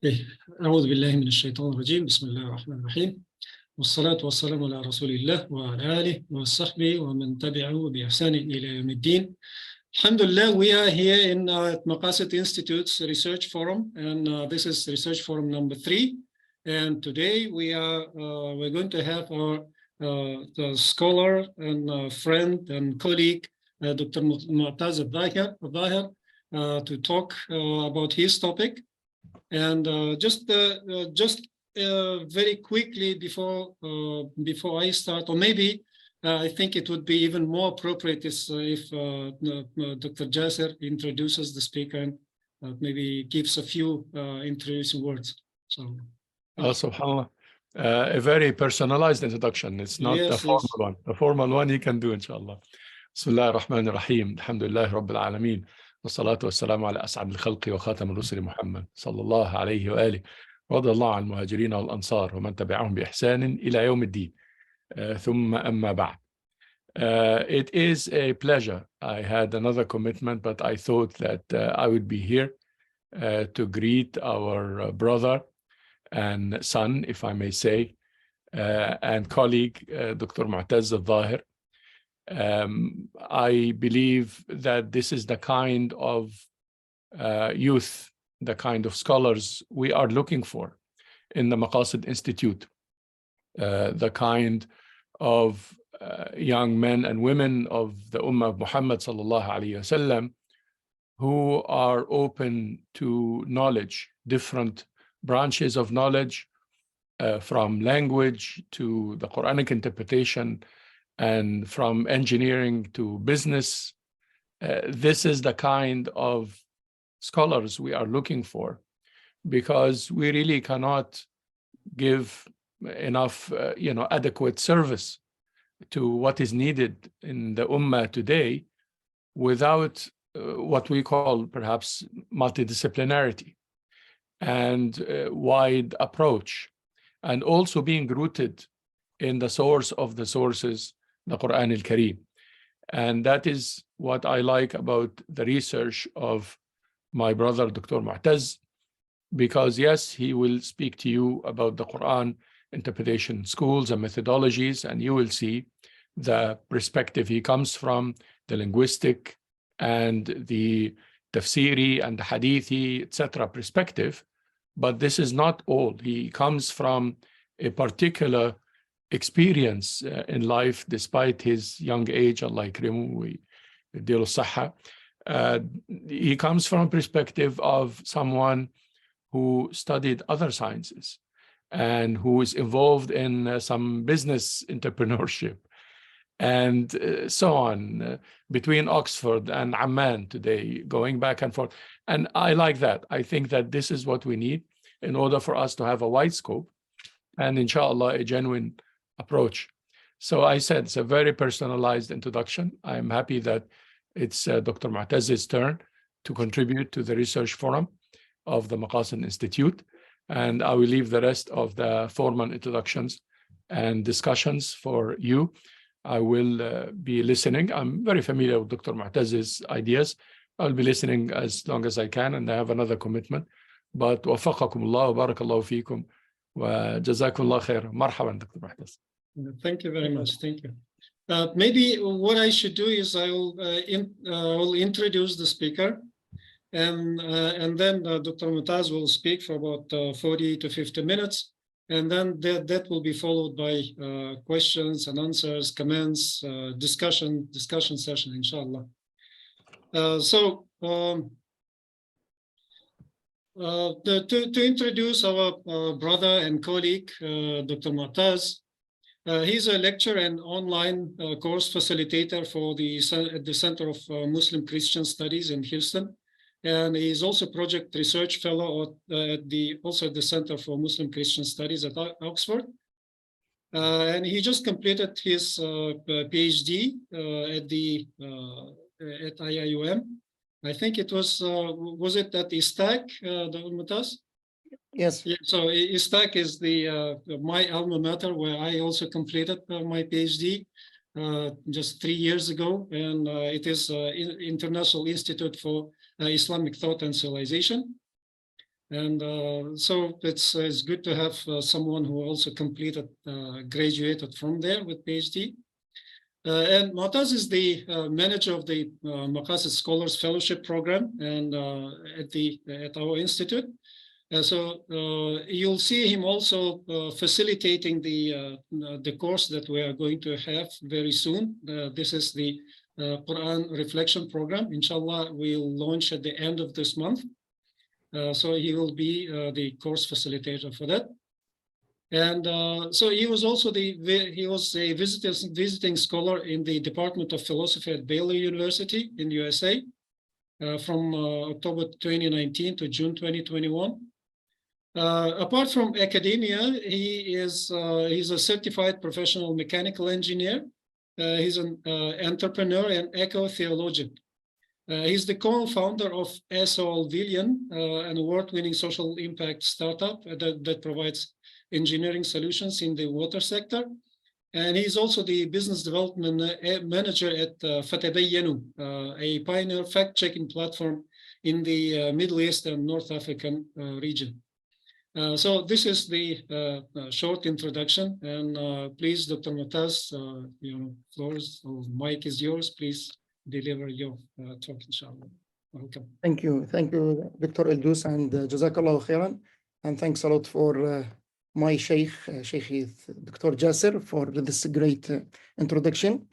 أعوذ بالله من الشيطان الرجيم بسم الله الرحمن الرحيم والصلاة والسلام على رسول الله وعلى آله وصحبه ومن تبعه بإحسان إلى يوم الدين. Alhamdulillah, we are here in Maqasid Institute's Research Forum, and this is Research Forum number 3. And today we're going to have our the scholar and friend and colleague, Dr. Motaz al-Thaher, to talk about his topic. And just very quickly before I start, or maybe I think it would be even more appropriate if Dr. Jasser introduces the speaker and maybe gives a few introducing words. So, subhanAllah, a very personalized introduction. It's not a formal one. The formal one he can do, inshallah. Bismillah ar-Rahman ar-Rahim. Alhamdulillah Rabbil Alameen. والصلاة والسلام على أسعد الخلق وخاتم الرسل محمد صلى الله عليه وآله رضي الله عن المهاجرين والأنصار ومن تبعهم بإحسان إلى يوم الدين ثم أما بعد. It is a pleasure. I had another commitment, but I thought that I would be here to greet our brother and son, if I may say, and colleague, Dr. Motaz al-Thaher. I believe that this is the kind of youth, the kind of scholars we are looking for in the Maqasid Institute, the kind of young men and women of the Ummah of Muhammad sallallahu alaihi wasallam who are open to knowledge, different branches of knowledge, from language to the Quranic interpretation, and from engineering to business. This is the kind of scholars we are looking for, because we really cannot give enough adequate service to what is needed in the Ummah today without what we call perhaps multidisciplinarity and wide approach, and also being rooted in the source of the sources, the Quran al-Kareem. And that is what I like about the research of my brother, Dr. Motaz, because yes, he will speak to you about the Quran interpretation schools and methodologies, and you will see the perspective he comes from, the linguistic and the Tafsīri and the Hadithi, etc. perspective. But this is not all. He comes from a particular experience in life, despite his young age. Allah yakrimu, yaddilu sahha. He comes from a perspective of someone who studied other sciences and who is involved in some business entrepreneurship and so on, between Oxford and Amman today, going back and forth. And I like that. I think that this is what we need in order for us to have a wide scope and inshallah a genuine approach. So I said it's a very personalized introduction. I'm happy that it's Dr. Motaz's turn to contribute to the research forum of the Maqasid Institute, and I will leave the rest of the formal introductions and discussions for you. I will be listening. I'm very familiar with Dr. Motaz's ideas. I'll be listening as long as I can, and I have another commitment. But وفقكم الله وبارك الله فيكم وجزاكم الله خير. مرحبا Dr. Motaz. Thank you very much. Thank you. Maybe what I should do is I will introduce the speaker, and then Dr. Motaz will speak for about 40 to 50 minutes, and then that will be followed by questions and answers, comments, discussion session, inshallah. To introduce our brother and colleague, Dr. Motaz. He's a lecturer and online course facilitator at the Center of Muslim Christian Studies in Houston. And he's also project research fellow at the Center for Muslim Christian Studies at Oxford. And he just completed his PhD at IIUM. I think it was it at ISTAC, Dr. Motaz? Yes. Yeah, so ISTAC is my alma mater, where I also completed my PhD just 3 years ago, and it is International Institute for Islamic Thought and Civilization. And so it's good to have someone who also completed, graduated from there with PhD. And Motaz is the manager of the Maqasid Scholars Fellowship Program and at our institute. So you'll see him also facilitating the course that we are going to have very soon. This is the Quran Reflection Program. Inshallah, we'll launch at the end of this month. So he will be the course facilitator for that. And so he was also a visiting scholar in the Department of Philosophy at Baylor University in the USA from October 2019 to June 2021. Apart from academia, he's a certified professional mechanical engineer. He's an entrepreneur and eco-theologian. He's the co-founder of SOL Villian, an award-winning social impact startup that provides engineering solutions in the water sector. And he's also the business development manager at Fatabayyanu, a pioneer fact-checking platform in the Middle East and North African region. So this is the short introduction. And please, Dr. Motaz, mic is yours. Please deliver your talk, inshallah. Welcome. Thank you, Dr. Eldous, and Jazakallah khairan. And thanks a lot for my Sheikh Dr. Jasser, for this great introduction.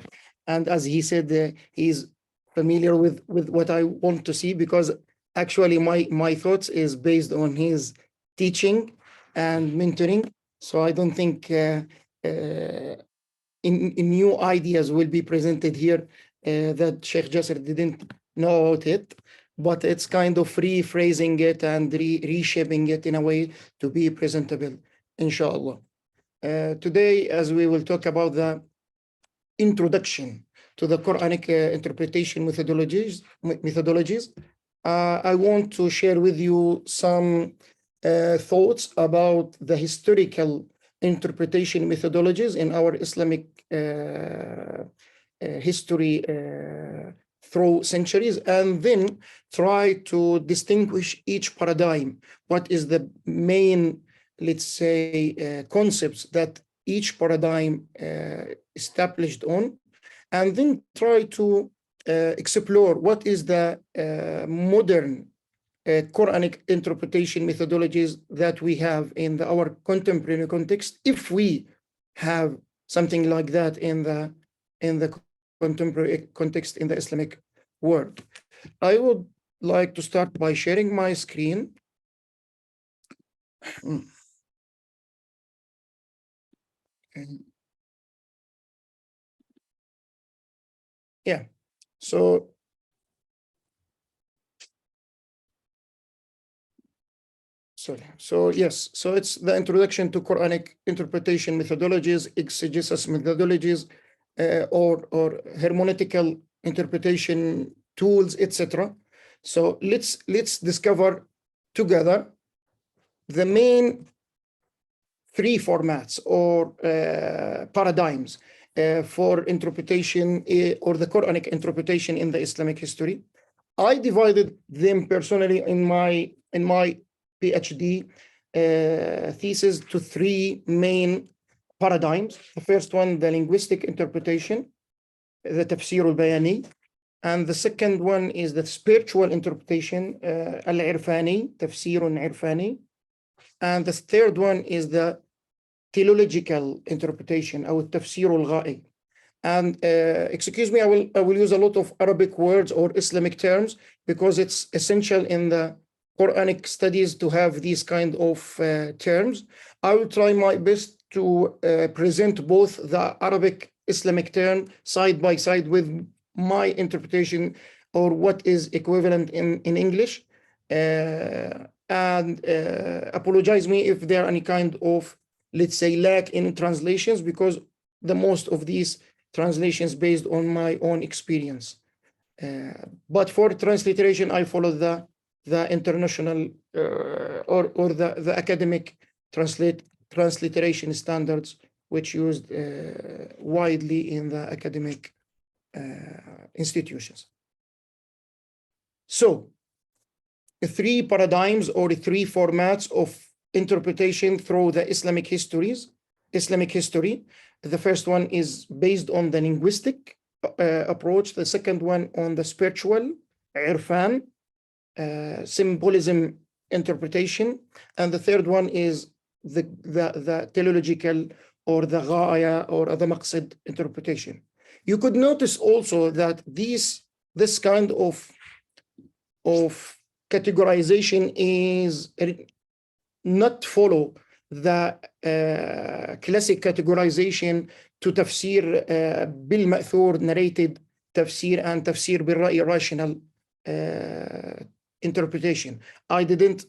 And as he said, he's familiar with what I want to see, because actually my thoughts is based on his teaching and mentoring. So I don't think in new ideas will be presented here that Sheikh Jasser didn't know about it, but it's kind of rephrasing it and reshaping it in a way to be presentable, inshallah. Today, as we will talk about the introduction to the Quranic interpretation methodologies, I want to share with you some thoughts about the historical interpretation methodologies in our Islamic history through centuries, and then try to distinguish each paradigm. What is the main, let's say, concepts that each paradigm established on, and then try to explore what is the modern Quranic interpretation methodologies that we have in our contemporary context, if we have something like that in the contemporary context in the Islamic world. I would like to start by sharing my screen. Yeah, so yes, so it's the introduction to Quranic interpretation methodologies, exegesis methodologies, or hermeneutical interpretation tools, etc. So let's discover together the main three formats or paradigms for interpretation or the Quranic interpretation in the Islamic history. I divided them personally in my PhD thesis to three main paradigms. The first one, the linguistic interpretation, the Tafsīr al-bayānī, and the second one is the spiritual interpretation, al-ʿirfānī, Tafsīr ʿirfānī, and the third one is the theological interpretation, or Tafsīr al-ghāʿī. And excuse me, I will use a lot of Arabic words or Islamic terms because it's essential in the Quranic studies to have these kind of terms. I will try my best to present both the Arabic Islamic term side by side with my interpretation or what is equivalent in English. And apologize me if there are any kind of, let's say, lack in translations, because the most of these translations based on my own experience. But for transliteration, I follow the international or the academic transliteration standards, which used widely in the academic institutions. So three paradigms or three formats of interpretation through the Islamic history. The first one is based on the linguistic approach. The second one on the spiritual, ʿirfānī, symbolism interpretation. And the third one is the teleological or the ghāʾī or the maqsid interpretation. You could notice also that this kind of categorization is not follow the classic categorization to Tafsir bil-ma'thūr narrated Tafsir and Tafsir bil-ra'yi rational interpretation. I didn't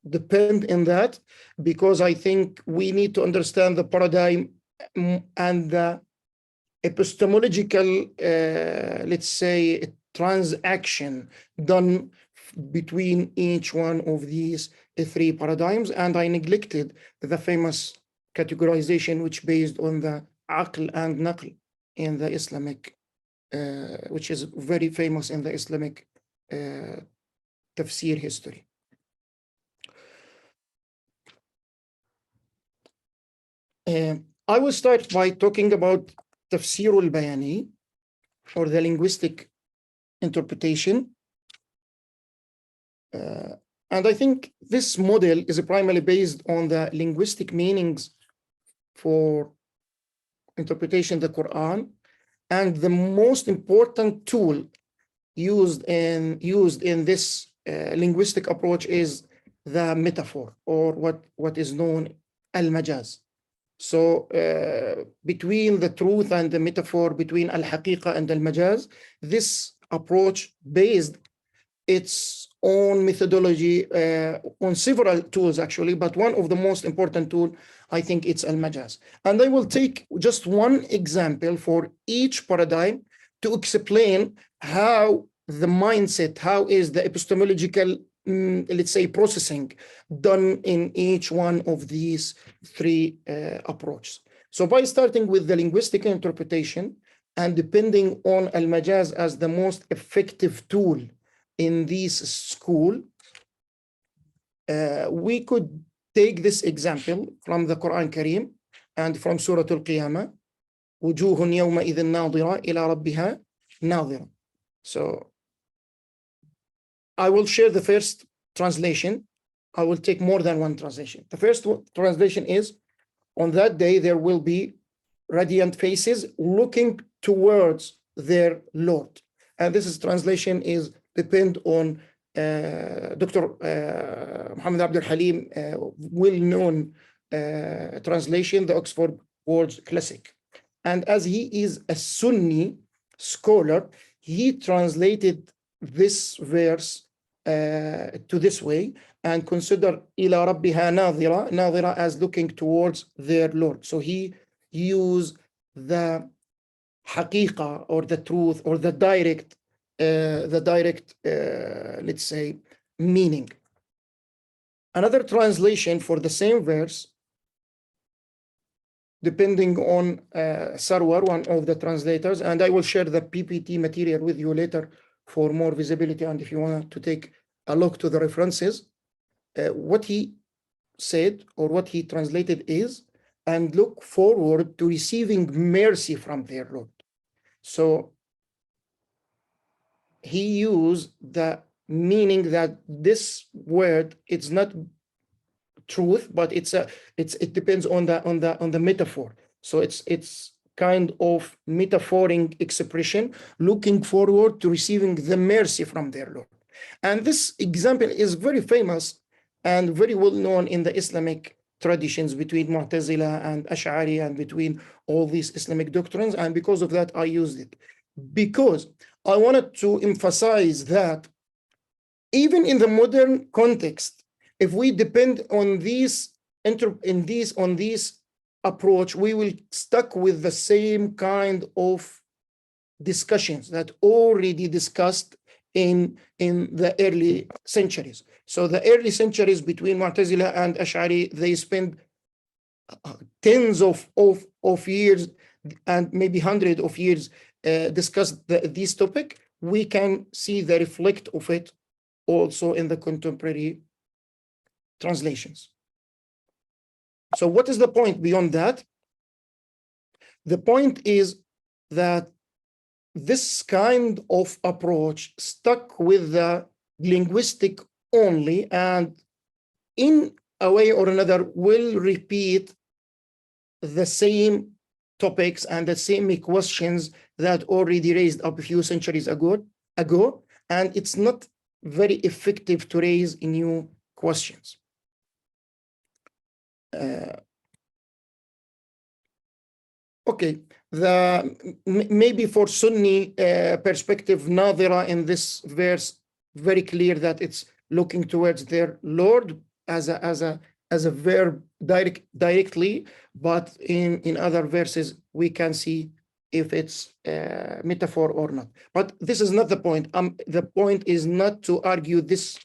depend in that because I think we need to understand the paradigm and the epistemological, let's say, transaction done between each one of these three paradigms, and I neglected the famous categorization which based on the aql and naql in the Islamic, which is very famous in the Islamic Tafsir history. I will start by talking about Tafsīr al-bayānī, or the linguistic interpretation. And I think this model is primarily based on the linguistic meanings for interpretation of the Quran, and the most important tool used in this linguistic approach is the metaphor, or what is known al-majāz. So between the truth and the metaphor, between al-haqiqa and al-majāz, this approach based its own methodology on several tools actually, but one of the most important tool, I think it's al-majāz. And I will take just one example for each paradigm to explain how the mindset, how is the epistemological, let's say, processing done in each one of these three approaches. So by starting with the linguistic interpretation and depending on al-majāz as the most effective tool in this school, we could take this example from the Quran Kareem and from Surah Al-Qiyamah, وُجُوهٌ يَوْمَئِذٍ نَاظِرَةٌ إِلَى رَبِّهَا نَاظِرَةٌ. So I will share the first translation. I will take more than one translation. The first translation is, on that day there will be radiant faces looking towards their Lord. And this translation is depend on Dr. Muhammad Abdul Halim, well-known translation, the Oxford Words Classic. And as he is a Sunni scholar, he translated this verse to this way and consider ila rabbiha nadhira as looking towards their Lord. So he used the haqiqa, or the truth, or the direct let's say, meaning. Another translation for the same verse, depending on Sarwar, one of the translators, and I will share the PPT material with you later for more visibility, and if you want to take a look to the references, what he said or what he translated is, and look forward to receiving mercy from their Lord. So he used the meaning that this word, it's not truth, but it depends on the metaphor. So it's kind of metaphoric expression, looking forward to receiving the mercy from their Lord. And this example is very famous and very well known in the Islamic traditions between Mu'tazila and Ash'ari and between all these Islamic doctrines. And because of that, I used it because I wanted to emphasize that even in the modern context, if we depend on this approach, we will stuck with the same kind of discussions that already discussed in the early centuries. So the early centuries between Mu'tazila and Ash'ari, they spend tens of years and maybe hundreds of years discuss this topic. We can see the reflect of it also in the contemporary translations. So what is the point beyond that? The point is that this kind of approach stuck with the linguistic only, and in a way or another will repeat the same topics and the same questions that already raised up a few centuries ago, and it's not very effective to raise new questions. Okay, maybe for Sunni perspective, Nadira in this verse, very clear that it's looking towards their Lord as a verb directly, but in other verses we can see if it's metaphor or not. But this is not the point. The point is not to argue this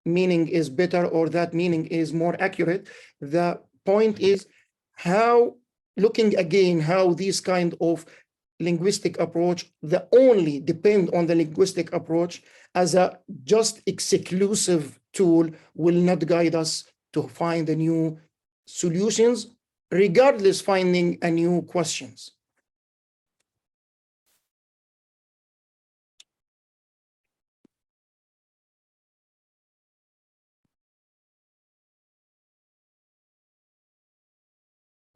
meaning is better or that meaning is more accurate. The point is how, looking again, how this kind of linguistic approach, the only depend on the linguistic approach as a just exclusive tool will not guide us to find a new solutions, regardless finding a new questions.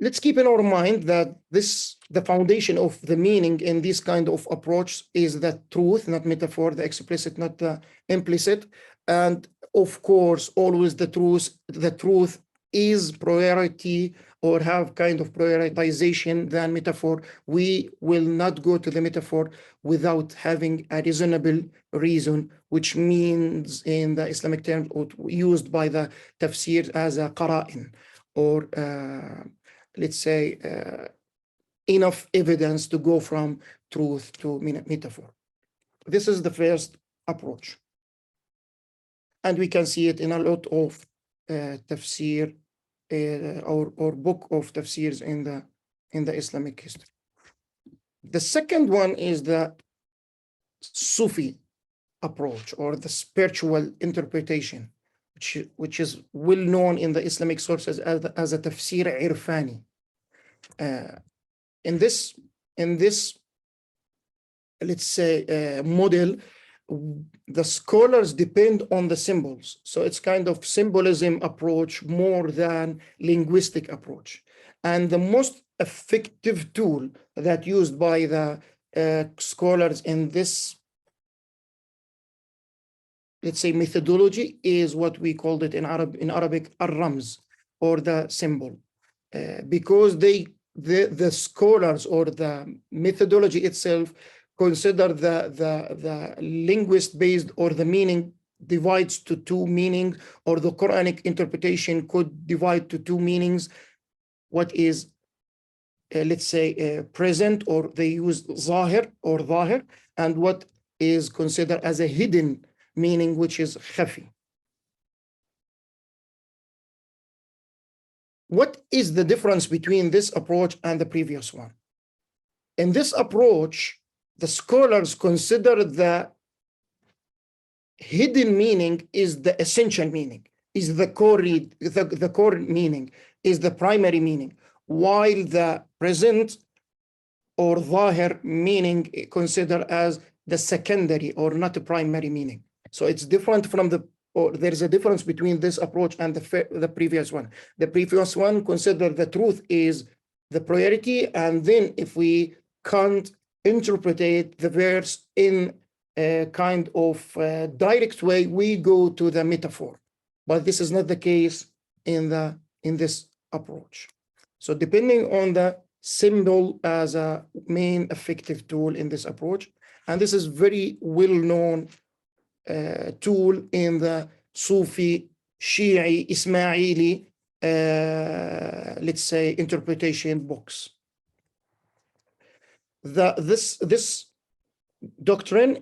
Let's keep in our mind that the foundation of the meaning in this kind of approach is the truth, not metaphor, the explicit, not the implicit. And of course, always the truth is priority or have kind of prioritization than metaphor. We will not go to the metaphor without having a reasonable reason, which means in the Islamic term used by the Tafsir as a qara'in, or let's say enough evidence to go from truth to metaphor. This is the first approach. And we can see it in a lot of tafsir or book of tafsirs in the Islamic history. The second one is the Sufi approach or the spiritual interpretation, which is well known in the Islamic sources as a Tafsir ʿirfānī. In this, let's say, model, the scholars depend on the symbols. So it's kind of symbolism approach more than linguistic approach. And the most effective tool that used by the scholars in this, let's say, methodology is what we called it in Arabic al-ramz, or the symbol, because the scholars or the methodology itself consider the linguist based, or the meaning divides to two meanings, or the Quranic interpretation could divide to two meanings. What is, let's say, present, or they use ظاهر or ظاهر, and what is considered as a hidden meaning, which is khafi. What is the difference between this approach and the previous one? In this approach, the scholars consider the hidden meaning is the essential meaning, is the core meaning, is the primary meaning, while the present or ظاهر meaning considered as the secondary or not the primary meaning. So it's different from there is a difference between this approach and the previous one. The previous one considered the truth is the priority, and then if we can't interpret the verse in a kind of direct way, we go to the metaphor. But this is not the case in this approach. So depending on the symbol as a main effective tool in this approach, and this is very well-known tool in the Sufi, Shi'i, Ismaili, let's say, interpretation books. This doctrine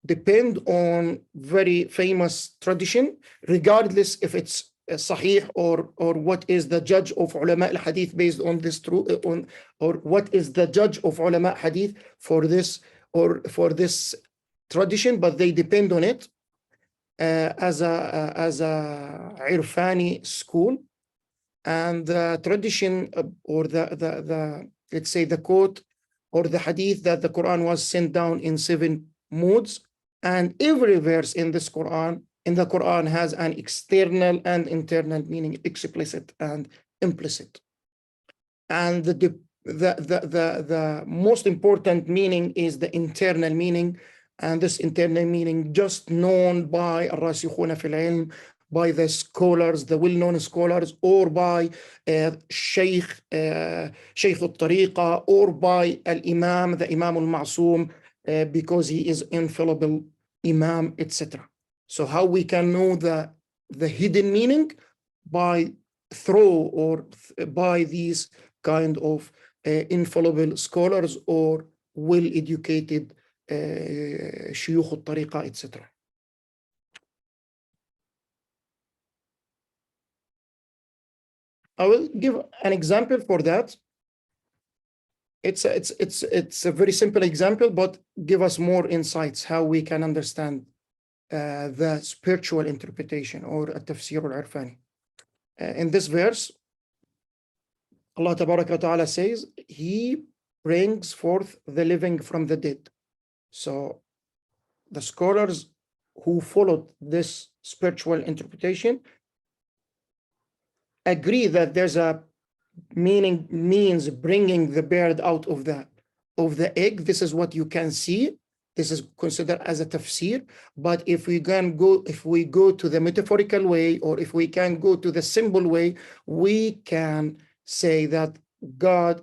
depend on very famous tradition, regardless if it's sahih or what is the judge of ulama al-hadith based on this or what is the judge of ulama hadith for this tradition, but they depend on it. as a ʿirfānī school, and the tradition or the let's say the quote or the hadith that the Quran was sent down in 7 modes, and every verse in the Quran has an external and internal meaning, explicit and implicit. And the most important meaning is the internal meaning, and this internal meaning just known by الراسخون في العلم, by the scholars, the well-known scholars, or by Shaykh al-Tariqa, or by al-Imam, the Imam al-Ma'soom, because he is infallible Imam, etc. So how we can know the hidden meaning? By these kind of infallible scholars or well-educated shuyukh al-tariqa, etc. I will give an example for that. It's a very simple example, but give us more insights how we can understand the spiritual interpretation or Tafsīr al-ʿirfānī. In this verse, Allah Tabaraka wa Ta'ala says, He brings forth the living from the dead. So the scholars who followed this spiritual interpretation agree that there's a meaning means bringing the bird out of the egg. This is what you can see. This is considered as a tafsir. But if we go to the metaphorical way, or if we can go to the symbol way, we can say that God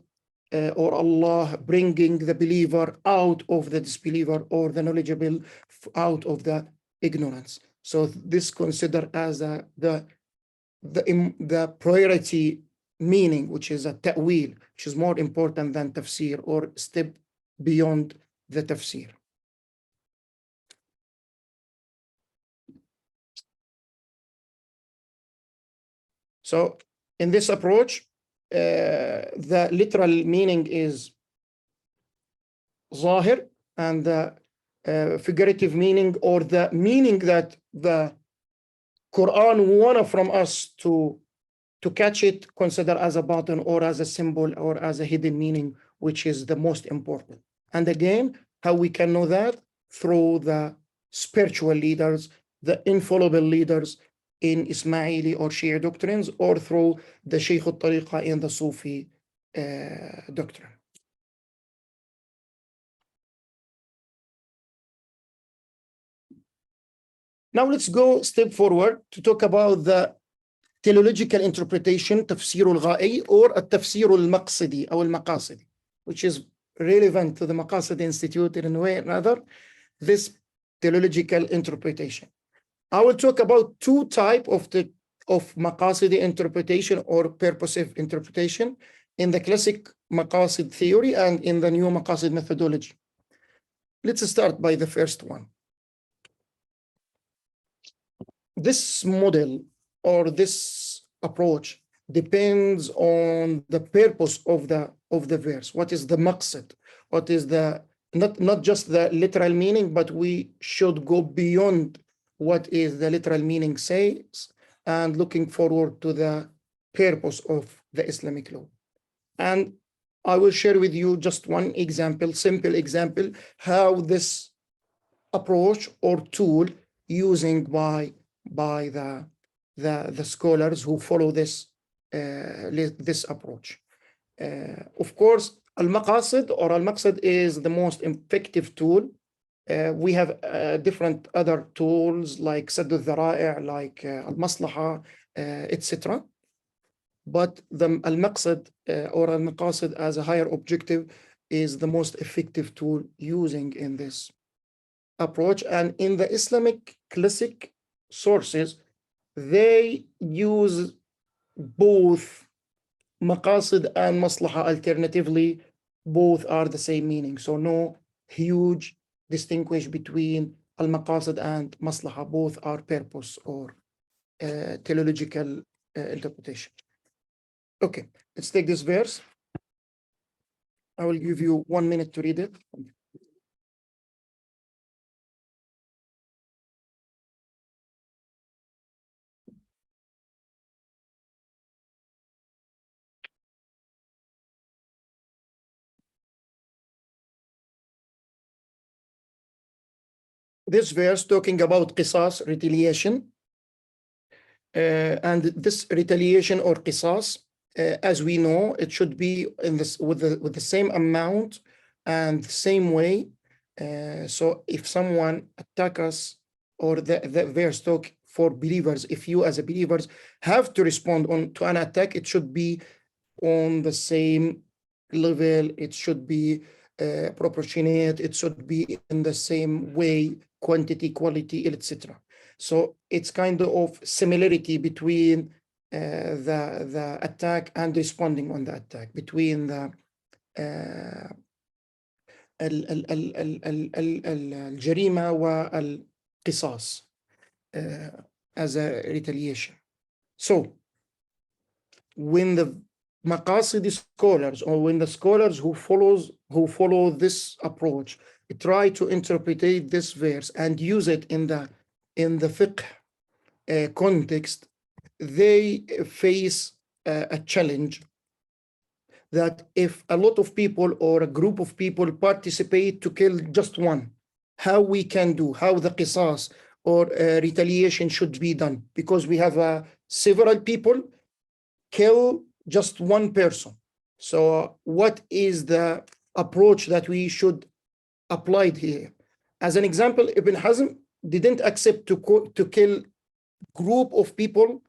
or Allah bringing the believer out of the disbeliever, or the knowledgeable out of the ignorance. So this considered as the priority meaning, which is a ta'wil, which is more important than tafsir, or step beyond the tafsir. So in this approach, the literal meaning is ظاهر, and the figurative meaning, or the meaning that the Quran wanted from us to catch it, consider as a button or as a symbol or as a hidden meaning, which is the most important. And again, how we can know that? Through the spiritual leaders, the infallible leaders in Ismaili or Shia doctrines, or through the Shaykh al-Tariqa in the Sufi doctrine. Now let's go a step forward to talk about the teleological interpretation, Tafsīr al-ghāʾī, or Tafsīr al-maqsid or al-maqāsid, which is relevant to the Maqasid Institute in a way or another, this teleological interpretation. I will talk about 2 types of Maqasid interpretation or purposive interpretation in the classic Maqasid theory and in the new Maqasid methodology. Let's start by the first one. This model or this approach depends on the purpose of the verse. What is the maqsid? What is the not just the literal meaning, but we should go beyond what is the literal meaning says, and looking forward to the purpose of the Islamic law. And I will share with you just one example, simple example, how this approach or tool using by the scholars who follow this approach. Of course, al-maqāsid or al-maqsid is the most effective tool. We have different other tools like sadd al-dhara'i', like al-maslaha, etc. But the al-maqsid or al-maqāsid as a higher objective is the most effective tool using in this approach. And in the Islamic classic sources, they use both maqasid and maslaha alternatively. Both are the same meaning, so no huge distinguish between al-maqasid and maslaha. Both are purpose or teleological interpretation. Okay, let's take this verse. I will give you 1 minute to read it. this verse talking about qisas, retaliation, and this retaliation or qisas, as we know, it should be in this with the same amount and same way. So if someone attack us, or the verse talk for believers, if you as a believers have to respond to an attack, it should be on the same level, it should be proportionate, it should be in the same way, quantity, quality, etc. So it's kind of similarity between the attack and responding on the attack, between the الجريمة والقصاص as a retaliation. So when the Maqasid scholars, or when the scholars who follow this approach try to interpret this verse and use it in the fiqh context, they face a challenge that if a lot of people or a group of people participate to kill just one, how the qisas or retaliation should be done, because we have several people kill just one person. So what is the approach that we should apply here? As an example, Ibn Hazm didn't accept to kill group of people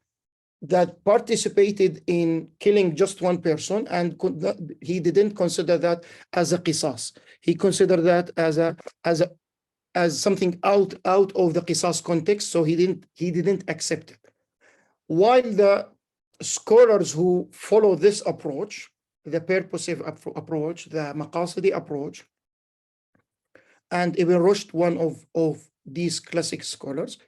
that participated in killing just one person, and he didn't consider that as a qisas. He considered that as something out of the qisas context, so he didn't accept it. While the scholars who follow this approach, the purposive approach, the Maqasidi approach, and Ibn Rushd, one of these classic scholars,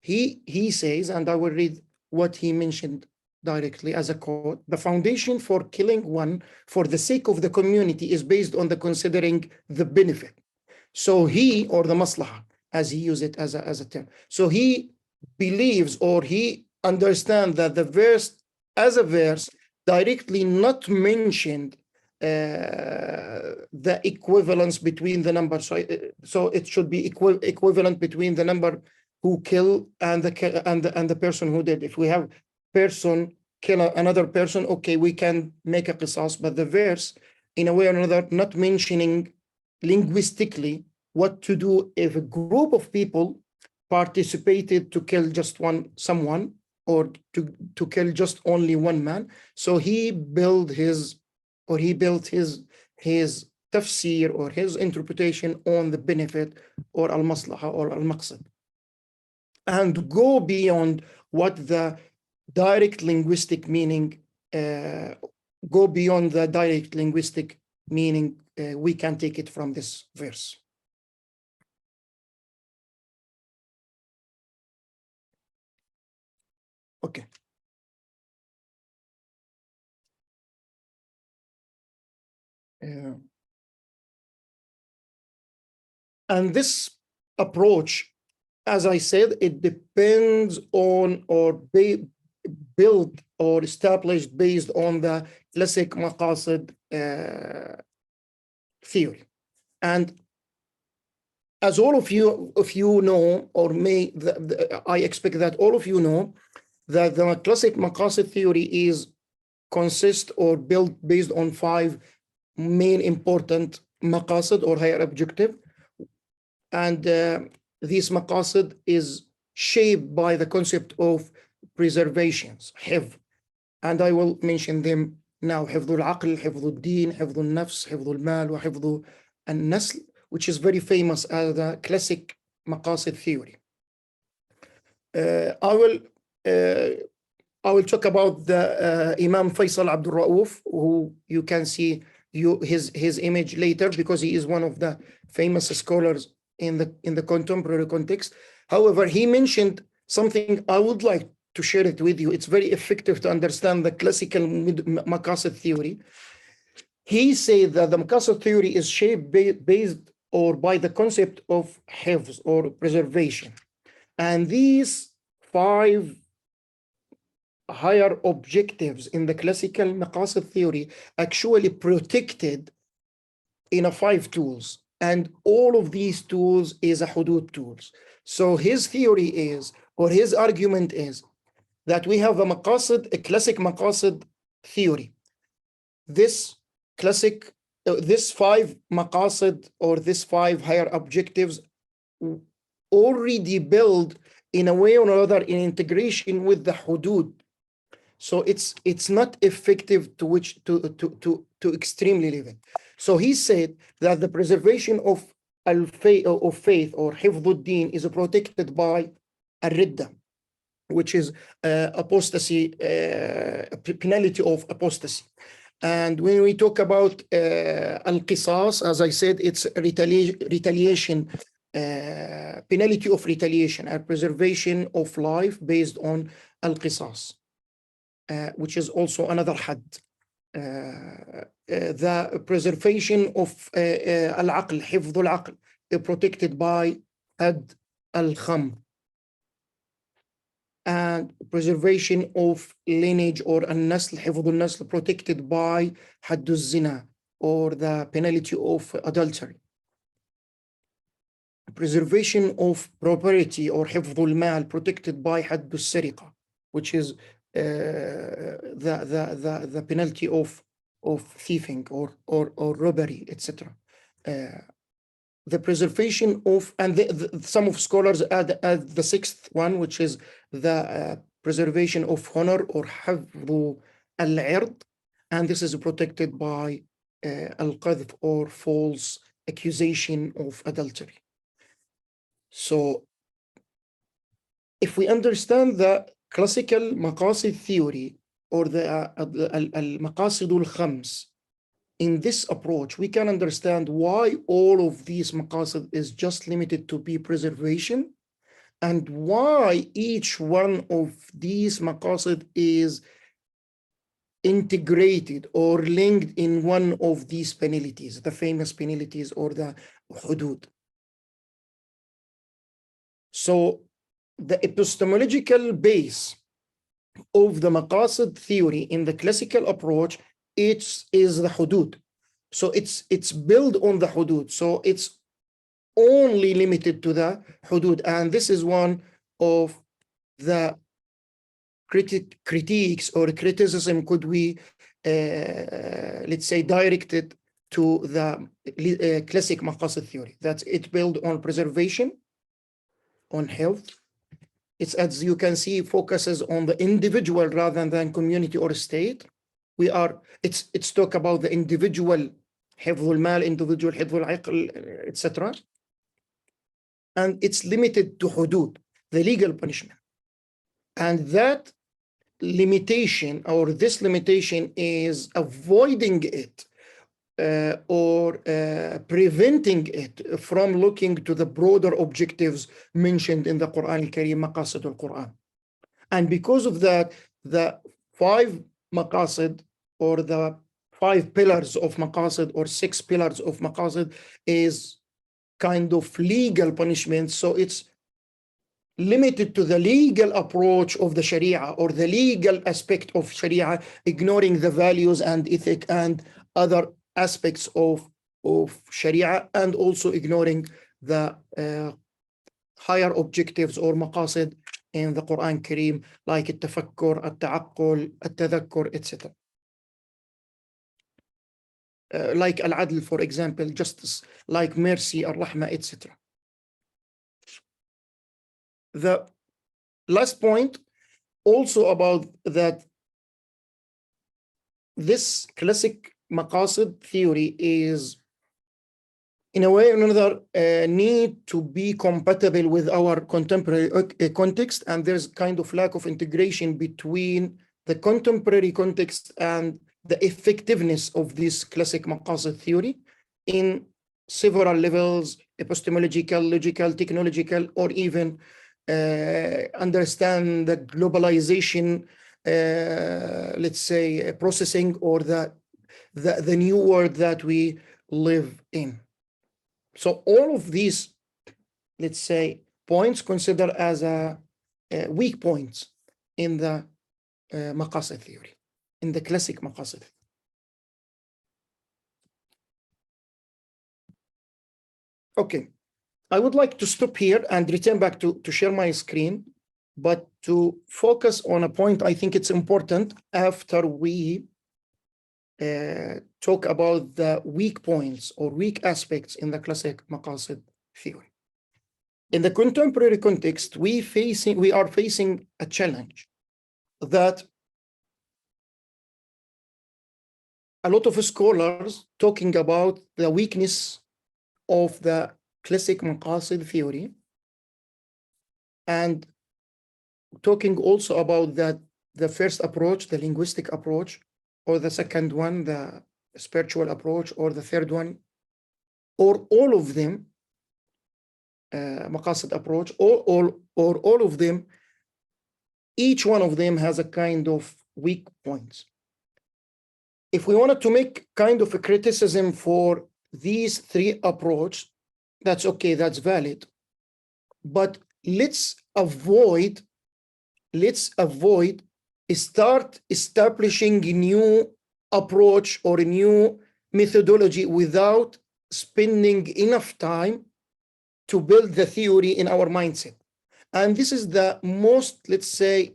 he says, and I will read what he mentioned directly as a quote: the foundation for killing one for the sake of the community is based on the considering the benefit. So he, or the maslaha, as he used it as a term. So he believes, or he understands that the verse as a verse directly not mentioned the equivalence between the numbers. So it should be equivalent between the number who kill and the person who did. If we have person kill another person, okay, we can make a qisas, but the verse in a way or another not mentioning linguistically what to do if a group of people participated to kill just someone, or to kill just only one man. So he built his tafsir, or his interpretation on the benefit, or al-maslaha, or al-maqsid, and go beyond what the direct linguistic meaning, we can take it from this verse. Okay. And this approach, as I said, it depends on, or built or established based on the classic Maqasid theory. And as all of you know, or I expect that all of you know, that the classic Maqasid theory consists or built based on 5 main important maqasid, or higher objective. And these maqasid is shaped by the concept of preservations, hifz. And I will mention them now: hifz al-aql, hifz al-din, hifz al-nafs, hifz al-mal, wa hifz al-nasl, which is very famous as the classic Maqasid theory. I will talk about the Imam Faisal Abdul Rauf, who you can see his image later, because he is one of the famous scholars in the contemporary context. However, he mentioned something I would like to share it with you. It's very effective to understand the classical Maqasid theory. He said that the Maqasid theory is shaped based or by the concept of hifz, or preservation. And these 5 higher objectives in the classical Maqasid theory actually protected in 5 tools. and all of these tools is a hudud tools. So his theory is, or his argument is, that we have a maqasid, a classic maqasid theory. This classic, this 5 maqasid, or this 5 higher objectives, already build in a way or another in integration with the hudud. So it's not effective to extremely leave it. So he said that the preservation of faith or hifdud-din is protected by al-ridda, which is apostasy, penalty of apostasy. And when we talk about al-qisas, as I said, it's retaliation, penalty of retaliation, and preservation of life based on al-qisas, which is also another had. The preservation of al-aql, hifd al-aql, protected by had al-kham, and preservation of lineage or al-nasl, hifd al-nasl, protected by hadd al-zina, or the penalty of adultery. Preservation of property or hifd al-mal, protected by hadd al-sariqa, which is the penalty of thieving or robbery, etc. The preservation of, and some of scholars add the 6th one, which is the preservation of honor or hifd al-'ird, and this is protected by al-qadhf or false accusation of adultery. So if we understand the classical maqasid theory, or the al-maqasid al-khams, in this approach, we can understand why all of these maqasid is just limited to be preservation, and why each one of these maqasid is integrated or linked in one of these penalties, the famous penalties or the hudud. So the epistemological base of the maqasid theory in the classical approach, is the hudud. So it's built on the hudud. So it's only limited to the hudud. And this is one of the critiques or criticism could we, let's say, directed to the classic maqasid theory. That's it built on preservation, on health. It's, as you can see, focuses on the individual rather than community or state. It's talk about the individual hifd al-mal, individual hifd al-aql, etc. And it's limited to hudud, the legal punishment. And that limitation, or this limitation, is avoiding it or preventing it from looking to the broader objectives mentioned in the Quran al-Kareem, Maqasid al-Quran. And because of that, the 5 maqasid, or the 5 pillars of maqasid, or 6 pillars of maqasid, is kind of legal punishment. So it's limited to the legal approach of the Sharia, or the legal aspect of Sharia, ignoring the values and ethic and other aspects of Sharia, and also ignoring the higher objectives or maqasid in the Quran Kareem, like al-tafakkur, al-ta'aqqul, al-tadhakkur, etc. Like al-adl, for example, justice, like mercy, al-rahma, etc. The last point also about that, this classic maqasid theory is, in a way or another, need to be compatible with our contemporary context, and there's kind of lack of integration between the contemporary context and the effectiveness of this classic maqasid theory in several levels: epistemological, logical, technological, or even understand the globalization, let's say, processing, or the new world that we live in. So all of these, let's say, points considered as weak points in the maqasid theory, in the classic maqasid. Okay, I would like to stop here and return back to share my screen, but to focus on a point I think it's important after we talk about the weak points or weak aspects in the classic Maqasid theory. In the contemporary context, we are facing a challenge that a lot of scholars talking about the weakness of the classic Maqasid theory and talking also about that the first approach, the linguistic approach, or the second one, the spiritual approach, or the third one, or all of them, Maqasid approach, or all of them, each one of them has a kind of weak points. If we wanted to make kind of a criticism for these three approaches, that's okay, that's valid. But let's avoid start establishing a new approach or a new methodology without spending enough time to build the theory in our mindset. And this is the most, let's say,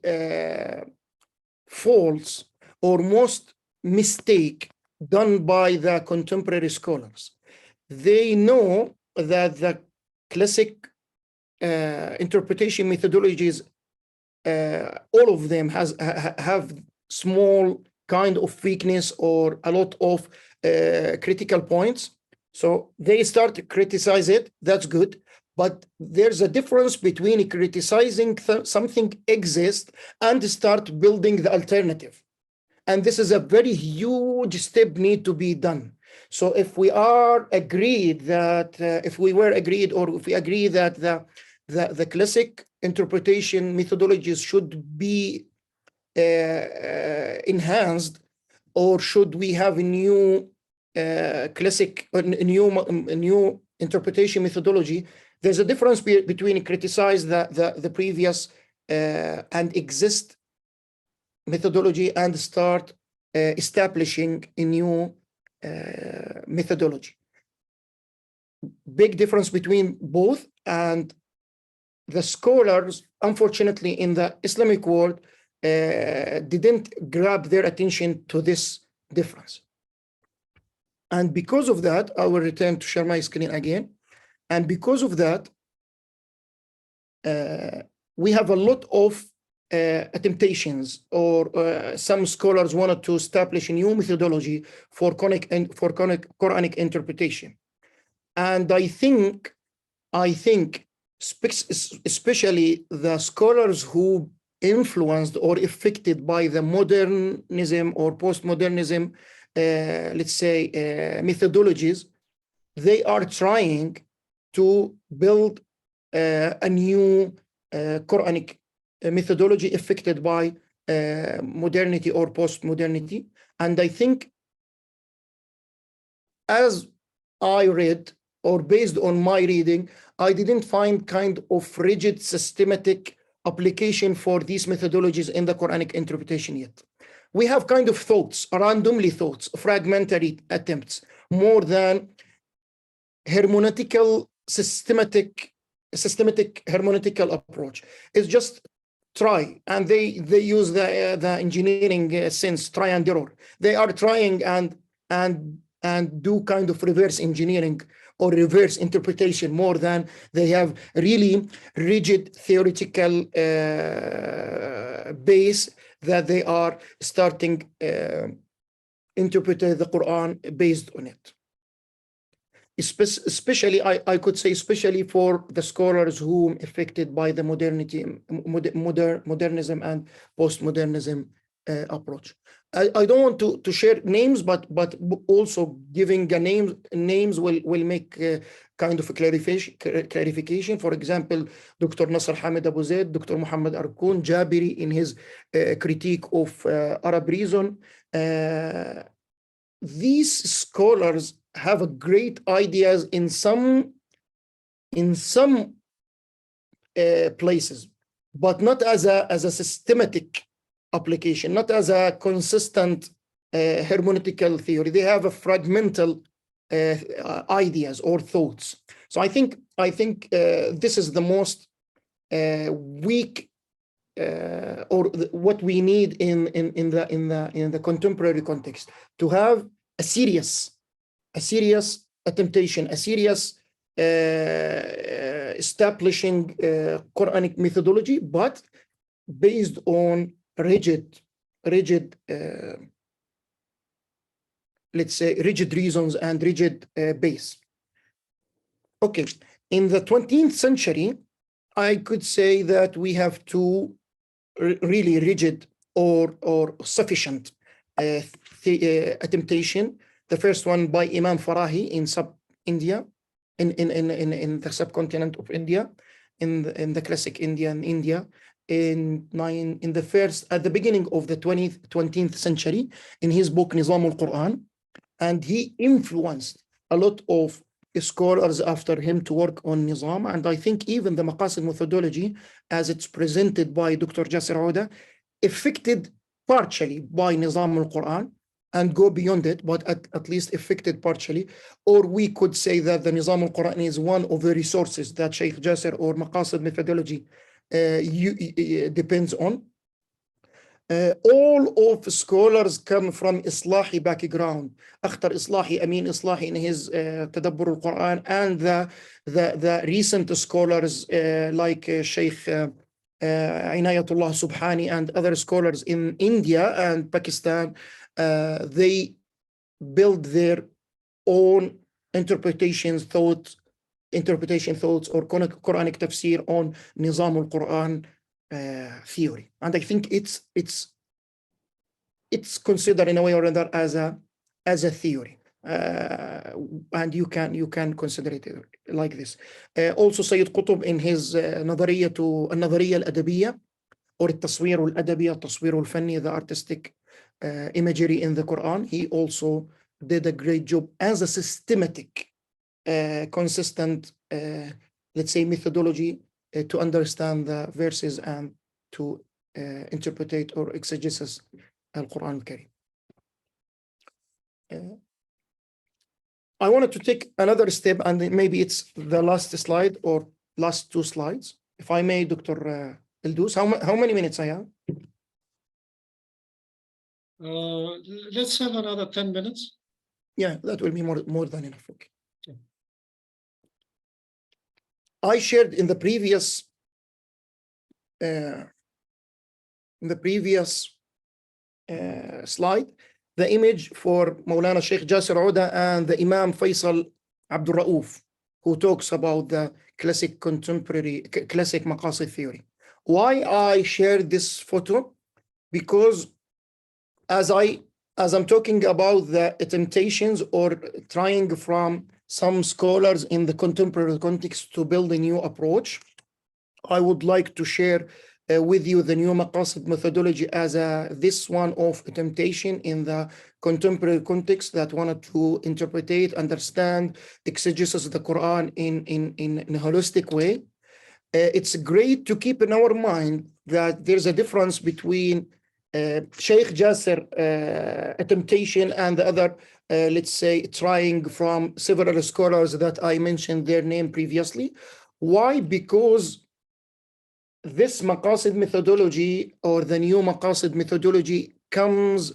false or most mistake done by the contemporary scholars. They know that the classic interpretation methodologies, all of them have small kind of weakness or a lot of critical points. So they start to criticize it, that's good. But there's a difference between criticizing something exists and start building the alternative. And this is a very huge step need to be done. So if we are agreed that, if we agree that the classic interpretation methodologies should be enhanced, or should we have a new new interpretation methodology, there's a difference between criticize the previous and exist methodology and start establishing a new methodology. Big difference between both, and the scholars, unfortunately, in the Islamic world, didn't grab their attention to this difference. And because of that, I will return to share my screen again. And because of that, we have a lot of temptations, or some scholars wanted to establish a new methodology for Quranic interpretation. And I think especially the scholars who influenced or affected by the modernism or postmodernism, let's say, methodologies, they are trying to build a new Quranic methodology affected by modernity or post-modernity. And I think, as I read, or based on my reading, I didn't find kind of rigid systematic application for these methodologies in the Quranic interpretation yet. We have kind of thoughts, randomly thoughts, fragmentary attempts, more than hermeneutical, systematic hermeneutical approach. It's just try, and they use the engineering sense, try and error. They are trying and do kind of reverse engineering or reverse interpretation more than they have really rigid theoretical base that they are starting interpreting the Quran based on it. Especially, I could say, especially for the scholars who affected by the modernism and postmodernism approach. I don't want to share names, but also giving a names will make kind of a clarification. For example, Dr. Nasser Hamid Abu Zaid, Dr. Muhammad Arkoun, Jabiri in his critique of Arab reason. These scholars have a great ideas in some places, but not as a systematic application, not as a consistent hermeneutical theory. They have a fragmental ideas or thoughts. So I think this is the most weak or what we need in the contemporary context, to have a serious attemptation, a serious establishing Quranic methodology, but based on rigid let's say rigid reasons and rigid base. Okay, in the 20th century, I could say that we have two really rigid or sufficient attemptation. The first one by Imam Farahi in India, in the subcontinent of India, in the classic Indian India, at the beginning of the 20th century, in his book Nizam al-Quran, and he influenced a lot of scholars after him to work on Nizam. And I think even the Maqasid methodology, as it's presented by Dr. Jasser Auda, affected partially by Nizam al-Quran and go beyond it, but at least affected partially. Or we could say that the Nizam al-Quran is one of the resources that Sheikh Jasser or Maqasid methodology depends on. All of scholars come from Islahi background. Akhtar Islahi, Amin Islahi in his Tadabbur al-Quran, and the recent scholars like Sheikh Inayatullah Subhani and other scholars in India and Pakistan, they build their own interpretation thoughts or Quranic tafsir on Nizam al-Quran theory. And I think it's considered in a way or another as a theory, and you can consider it like this. Also Sayyid Qutb in his النظرية الأدبية or التصوير الأدبي التصوير الفني, the artistic imagery in the Quran, he also did a great job as a systematic consistent let's say methodology to understand the verses and to interpret or exegesis al-Quran al-Karim. I wanted to take another step, and maybe it's the last slide or last two slides, if I may, Dr. Eldous. How many minutes I have? Let's have another 10 minutes. Yeah, that will be more than enough. Okay. I shared in the previous slide the image for Maulana Sheikh Jasser Auda and the Imam Faisal Abdul Rauf, who talks about the classic Maqasid theory. Why I shared this photo? Because as I'm talking about the temptations or trying from some scholars in the contemporary context to build a new approach, I would like to share with you the new Maqasid methodology as this one of temptation in the contemporary context that wanted to interpret, understand, exegesis the Quran in a holistic way. It's great to keep in our mind that there's a difference between Sheikh Jasser temptation and the other let's say trying from several scholars that I mentioned their name previously. Why? Because this Maqasid methodology or the new Maqasid methodology comes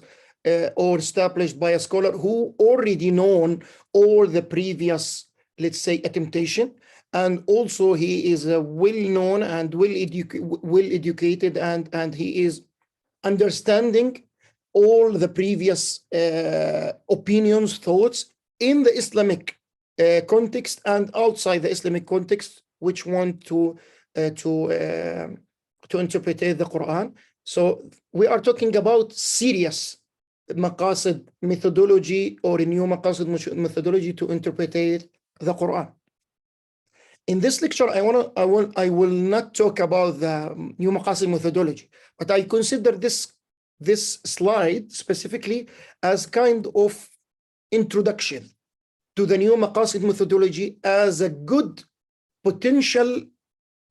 or established by a scholar who already known all the previous, let's say, temptation, and also he is well-known and well-educated, and he is understanding all the previous opinions, thoughts in the Islamic context and outside the Islamic context, which want to interpret the Quran. So we are talking about serious Maqasid methodology or a new Maqasid methodology to interpret the Quran. In this lecture, I will not talk about the new Maqasid methodology, but I consider this slide specifically as kind of introduction to the new Maqasid methodology as a good potential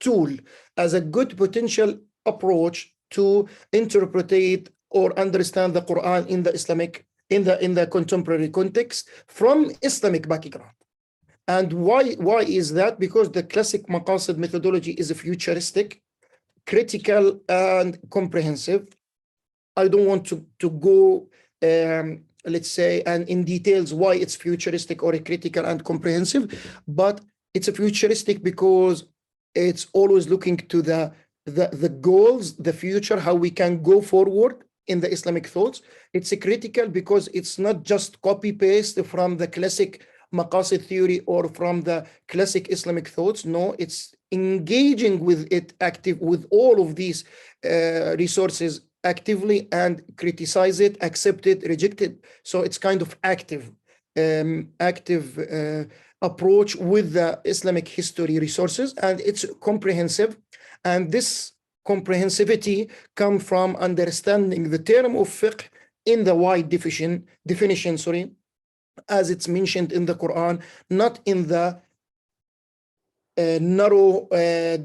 tool, as a good potential approach to interpret or understand the Quran in the Islamic, in the contemporary context from Islamic background. And why is that? Because the classic Maqasid methodology is a futuristic, critical, and comprehensive. I don't want to go, let's say, and in details why it's futuristic or critical and comprehensive, but it's a futuristic because it's always looking to the goals, the future, how we can go forward in the Islamic thoughts. It's a critical because it's not just copy paste from the classic Maqasid theory or from the classic Islamic thoughts. No, it's engaging with it active with all of these resources actively and criticize it, accept it, reject it. So it's kind of active approach with the Islamic history resources, and it's comprehensive. And this comprehensivity comes from understanding the term of fiqh in the wide definition, as it's mentioned in the Quran, not in the narrow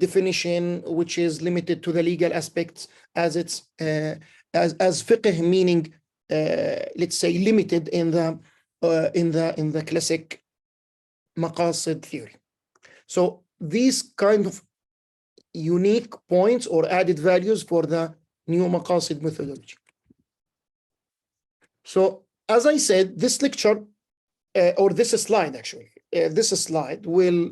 definition, which is limited to the legal aspects, as it's as fiqh meaning, let's say, limited in the classic Maqasid theory. So these kind of unique points or added values for the new Maqasid methodology. So as I said, this lecture or this slide actually, this slide will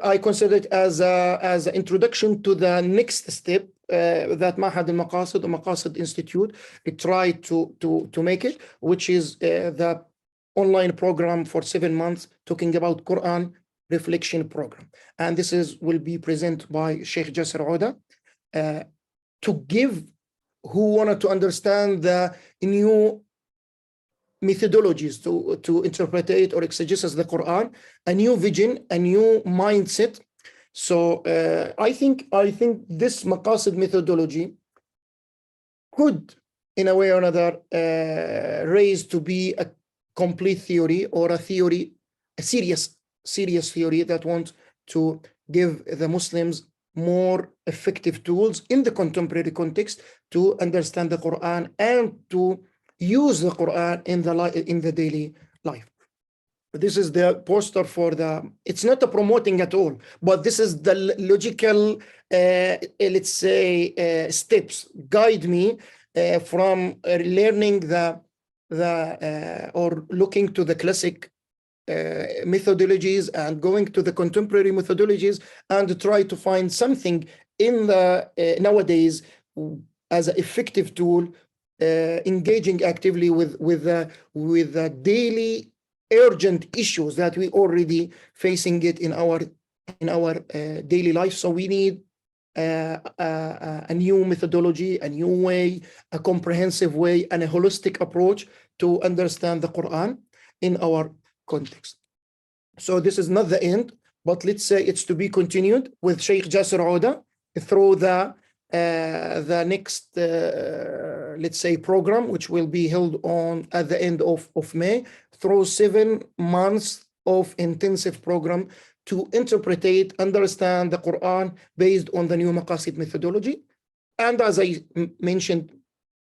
I consider it as an introduction to the next step that Ma'had al-Maqasid or Maqasid Institute tried to make it, which is the online program for 7 months talking about Quran reflection program. And this will be presented by Sheikh Jasser Auda to give who wanted to understand the new methodologies to interpret or exegesis the Quran, a new vision, a new mindset. So I think this Maqasid methodology could, in a way or another, raise to be a complete theory or a theory, a serious theory that wants to give the Muslims more effective tools in the contemporary context to understand the Quran and to use the Quran in the daily life. This is the poster for the, it's not a promoting at all, but this is the logical, let's say, steps guide me from learning or looking to the classic methodologies and going to the contemporary methodologies and try to find something in the nowadays as an effective tool, engaging actively with the daily urgent issues that we already facing it in our daily life. So we need a new methodology, a new way, a comprehensive way, and a holistic approach to understand the Quran in our context. So this is not the end, but let's say it's to be continued with Sheikh Jasser Auda through the next, let's say, program, which will be held on at the end of May, through 7 months of intensive program to interpret, understand the Quran based on the new Maqasid methodology. And as I mentioned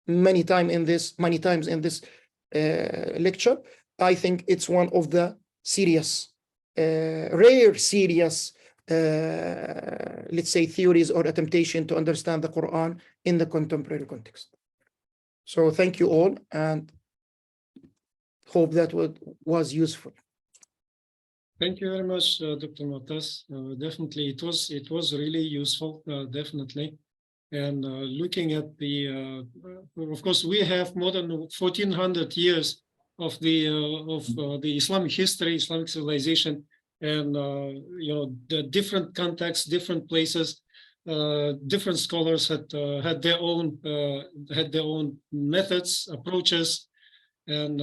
many times in this lecture, I think it's one of the rare serious let's say theories or attemptation to understand the Quran in the contemporary context. So thank you all, and hope that was useful. Thank you very much, Dr. Motaz. Definitely, it was really useful, definitely. And looking at the, of course, we have more than 1400 years of the Islamic history, Islamic civilization, and the different contexts, different places, different scholars had their own methods, approaches, and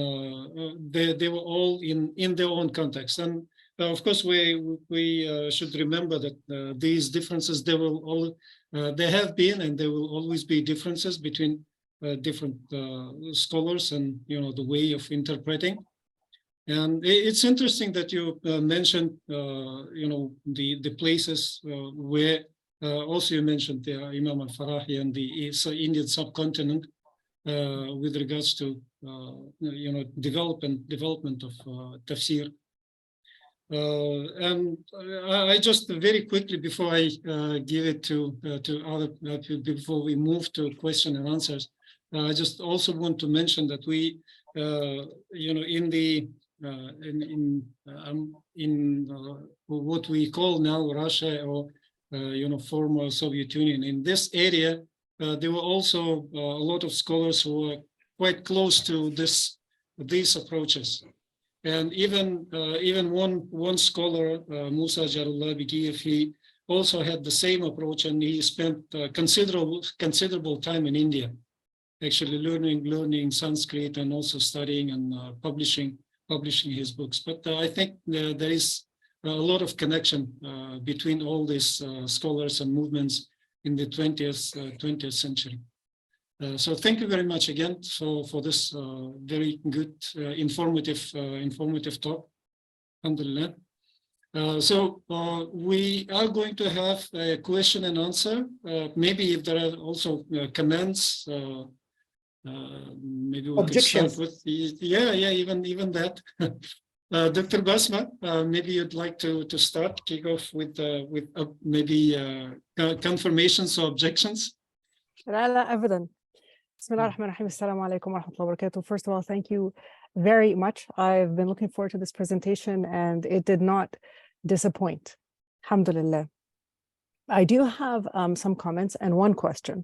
they were all in their own context. And of course, we should remember that these differences, there have been and there will always be differences between different scholars and the way of interpreting. And it's interesting that you mentioned the places where also you mentioned Imam al-Farahi and the Indian subcontinent with regards to development of Tafsir And I just very quickly, before I give it to other people, before we move to question and answers, I just also want to mention that we, in the what we call now Russia or former Soviet Union, in this area, there were also a lot of scholars who were quite close to these approaches. And even one scholar, Musa Jarullah Bigiev, he also had the same approach, and he spent considerable time in India, actually learning Sanskrit and also studying and publishing his books. But I think there is a lot of connection between all these scholars and movements in the 20th century. So thank you very much again for this very good, informative talk. Alhamdulillah. So we are going to have a question and answer. Maybe if there are also comments, maybe we could start with even that. Dr. Basma, maybe you'd like to start, kick off with maybe confirmations or objections. لا أبدا. بسم الله الرحمن الرحيم. السلام عليكم ورحمة الله وبركاته. First of all, thank you very much. I've been looking forward to this presentation and it did not disappoint. Alhamdulillah. I do have some comments and one question,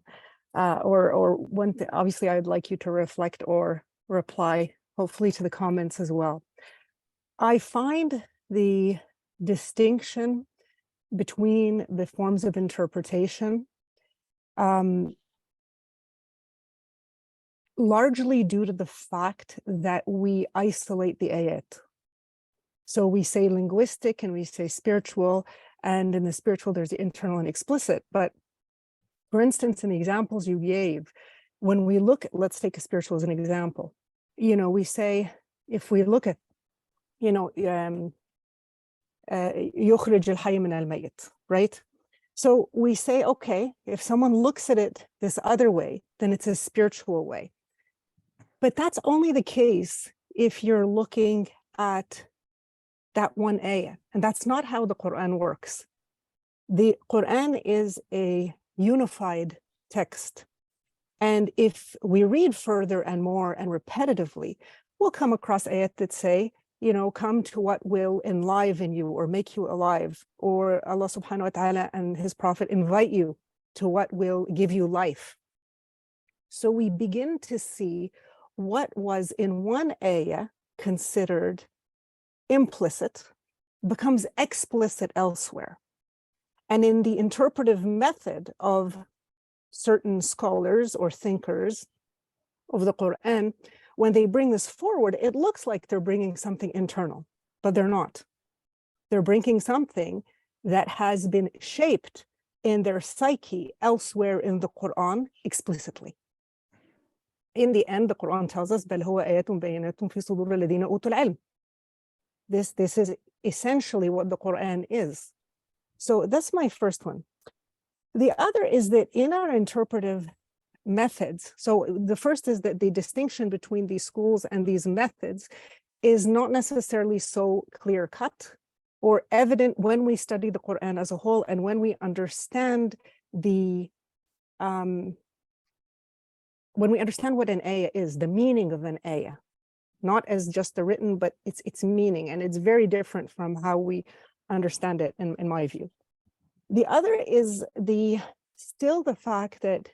or one thing. Obviously, I'd like you to reflect or reply, hopefully, to the comments as well. I find the distinction between the forms of interpretation largely due to the fact that we isolate the ayat. So we say linguistic and we say spiritual, and in the spiritual there's the internal and explicit. But for instance, in the examples you gave, when we look at, let's take a spiritual as an example, we say, if we look at, يخرج الحي من الميت, right? So we say, okay, if someone looks at it this other way, then it's a spiritual way. But that's only the case if you're looking at that one ayah. And that's not how the Quran works. The Quran is a unified text. And if we read further and more and repetitively, we'll come across ayat that say, come to what will enliven you or make you alive, or Allah subhanahu wa ta'ala and his prophet invite you to what will give you life. So we begin to see what was in one ayah considered implicit becomes explicit elsewhere. And in the interpretive method of certain scholars or thinkers of the Quran, when they bring this forward, it looks like they're bringing something internal, but they're not. They're bringing something that has been shaped in their psyche elsewhere in the Quran explicitly. In the end, the Quran tells us, بَلْ هُوَ آيَاتٌ بَيِّنَاتٌ فِي صُدُورِ الَّذِينَ أُوتُوا الْعِلْمَ. This is essentially what the Quran is. So that's my first one. The other is that in our interpretive methods, so the first is that the distinction between these schools and these methods is not necessarily so clear-cut or evident when we study the Quran as a whole and when we understand what an ayah is, the meaning of an ayah, not as just the written, but its meaning, and it's very different from how we understand it in my view. The other is still the fact that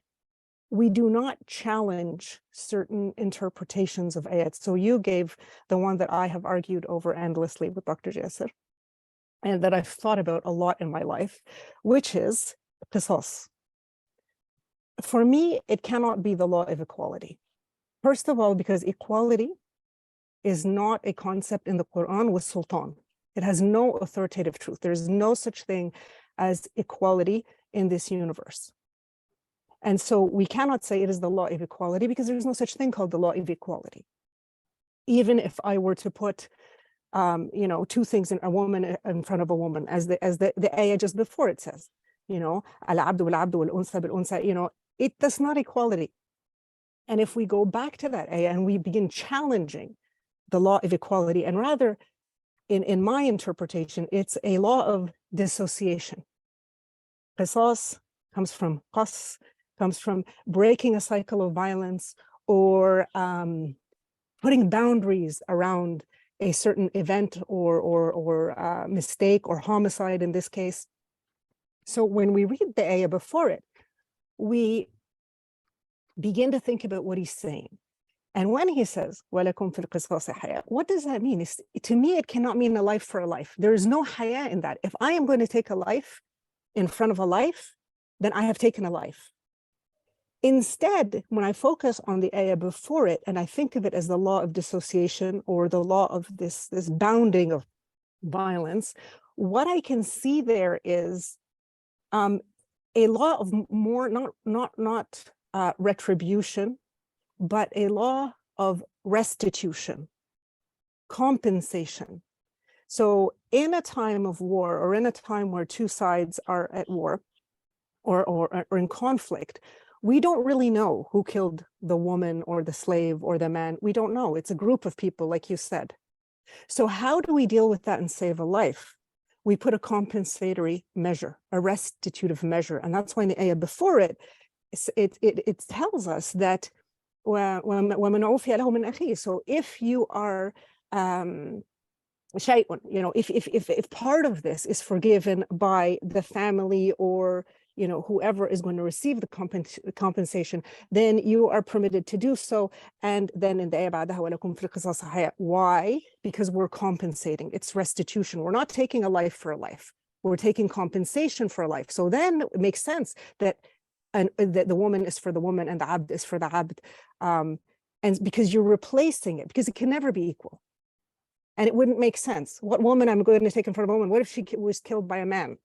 we do not challenge certain interpretations of ayat. So you gave the one that I have argued over endlessly with Dr. Jasser, and that I've thought about a lot in my life, which is qisas. For me, it cannot be the law of equality. First of all, because equality is not a concept in the Quran with sultan. It has no authoritative truth. There's no such thing as equality in this universe. And so we cannot say it is the law of equality because there is no such thing called the law of equality. Even if I were to put, two things in a woman in front of a woman, as the ayah just before it says, al-abdu wal-abdu wal-unsa bil-unsa, that's not equality. And if we go back to that ayah and we begin challenging the law of equality and rather in my interpretation, it's a law of dissociation. Qisas comes from qas, comes from breaking a cycle of violence or putting boundaries around a certain event or mistake or homicide in this case. So when we read the ayah before it, we begin to think about what he's saying. And when he says, وَلَكُمْ فِي الْقِصَاصِ حَيَاةٌ, what does that mean? To me, it cannot mean a life for a life. There is no haya in that. If I am going to take a life in front of a life, then I have taken a life. Instead, when I focus on the ayah before it, and I think of it as the law of dissociation or the law of this bounding of violence, what I can see there is a law of more, not retribution, but a law of restitution, compensation. So in a time of war, or in a time where two sides are at war or in conflict, we don't really know who killed the woman or the slave or the man. We don't know. It's a group of people, like you said. So how do we deal with that and save a life? We put a compensatory measure, a restitutive measure. And that's why in the ayah before it, it tells us that so if you are if part of this is forgiven by the family or whoever is going to receive the compensation, then you are permitted to do so. And then in the ayah, why? Because we're compensating. It's restitution. We're not taking a life for a life. We're taking compensation for a life. So then it makes sense that the woman is for the woman and the abd is for the abd. And because you're replacing it, because it can never be equal. And it wouldn't make sense. What woman I'm going to take in front of a woman? What if she was killed by a man?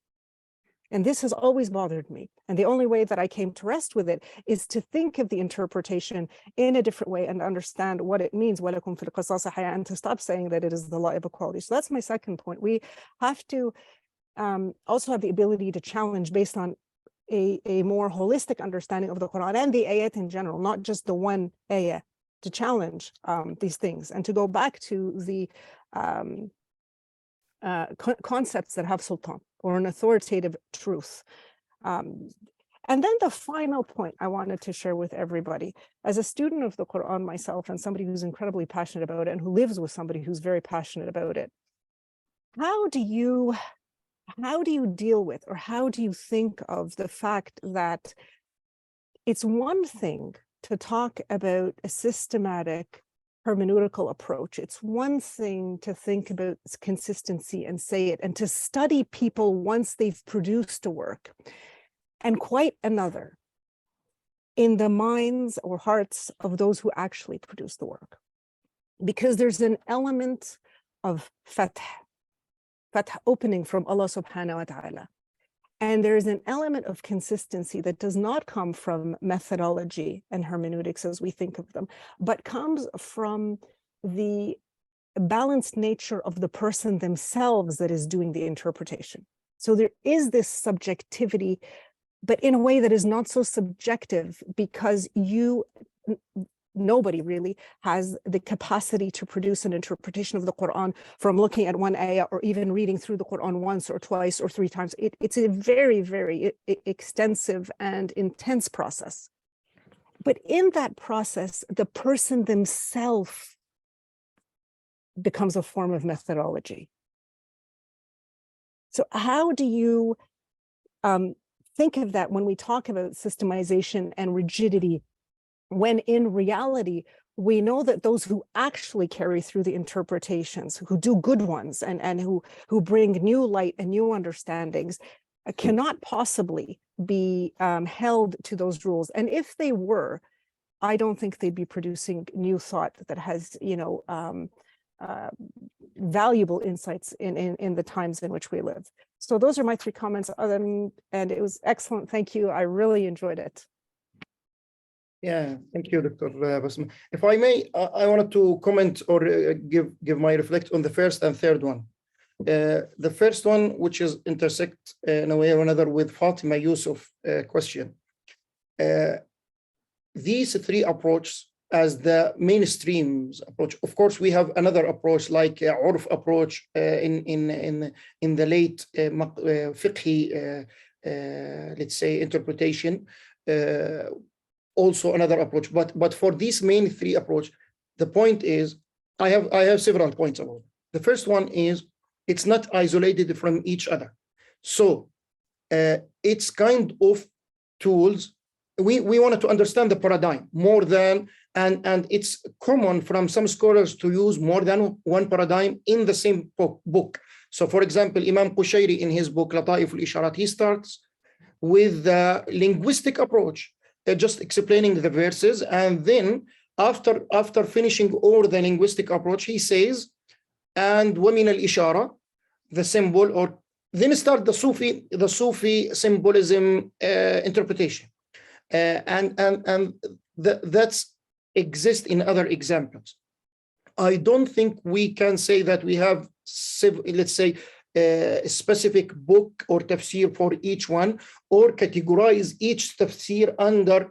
And this has always bothered me. And the only way that I came to rest with it is to think of the interpretation in a different way and understand what it means, وَلَكُمْ فِي الْقِصَاصِ حَيَاةٌ, and to stop saying that it is the law of equality. So that's my second point. We have to also have the ability to challenge based on a more holistic understanding of the Quran and the ayat in general, not just the one ayah, to challenge these things and to go back to the concepts that have sultan or an authoritative truth. And then the final point I wanted to share with everybody, as a student of the Quran myself and somebody who's incredibly passionate about it and who lives with somebody who's very passionate about it, how do you deal with, or how do you think of the fact that it's one thing to talk about a systematic hermeneutical approach. It's one thing to think about consistency and say it, and to study people once they've produced a work, and quite another in the minds or hearts of those who actually produce the work. Because there's an element of fath, opening from Allah subhanahu wa ta'ala. And there is an element of consistency that does not come from methodology and hermeneutics as we think of them, but comes from the balanced nature of the person themselves that is doing the interpretation. So there is this subjectivity, but in a way that is not so subjective, because nobody really has the capacity to produce an interpretation of the Quran from looking at one ayah or even reading through the Quran once or twice or three times. It's a very, very extensive and intense process. But in that process, the person themselves becomes a form of methodology. So how do you think of that when we talk about systemization and rigidity, when in reality, we know that those who actually carry through the interpretations, who do good ones and who bring new light and new understandings, cannot possibly be held to those rules. And if they were, I don't think they'd be producing new thought that has, valuable insights in the times in which we live. So those are my three comments, and it was excellent. Thank you. I really enjoyed it. Yeah, thank you, Dr. Basma. If I may, I wanted to comment or give my reflect on the first and third one. The first one, which is intersect in a way or another with Fatima Yusuf question. These three approaches as the mainstream approach. Of course, we have another approach like urf approach in the late fiqhi, let's say, interpretation. Also another approach, but for these main three approach, the point is, I have several points about it. The first one is it's not isolated from each other. So it's kind of tools. We wanted to understand the paradigm more than, and it's common from some scholars to use more than one paradigm in the same book. So for example, Imam Qushayri in his book Lata'if al-Isharat, he starts with the linguistic approach, just explaining the verses, and then after finishing all the linguistic approach, he says, and وَمِنَ الْإِشَارَةِ, the symbol, or then start the Sufi symbolism interpretation. That's exist in other examples. I don't think we can say that we have, let's say, a specific book or tafsir for each one, or categorize each tafsir under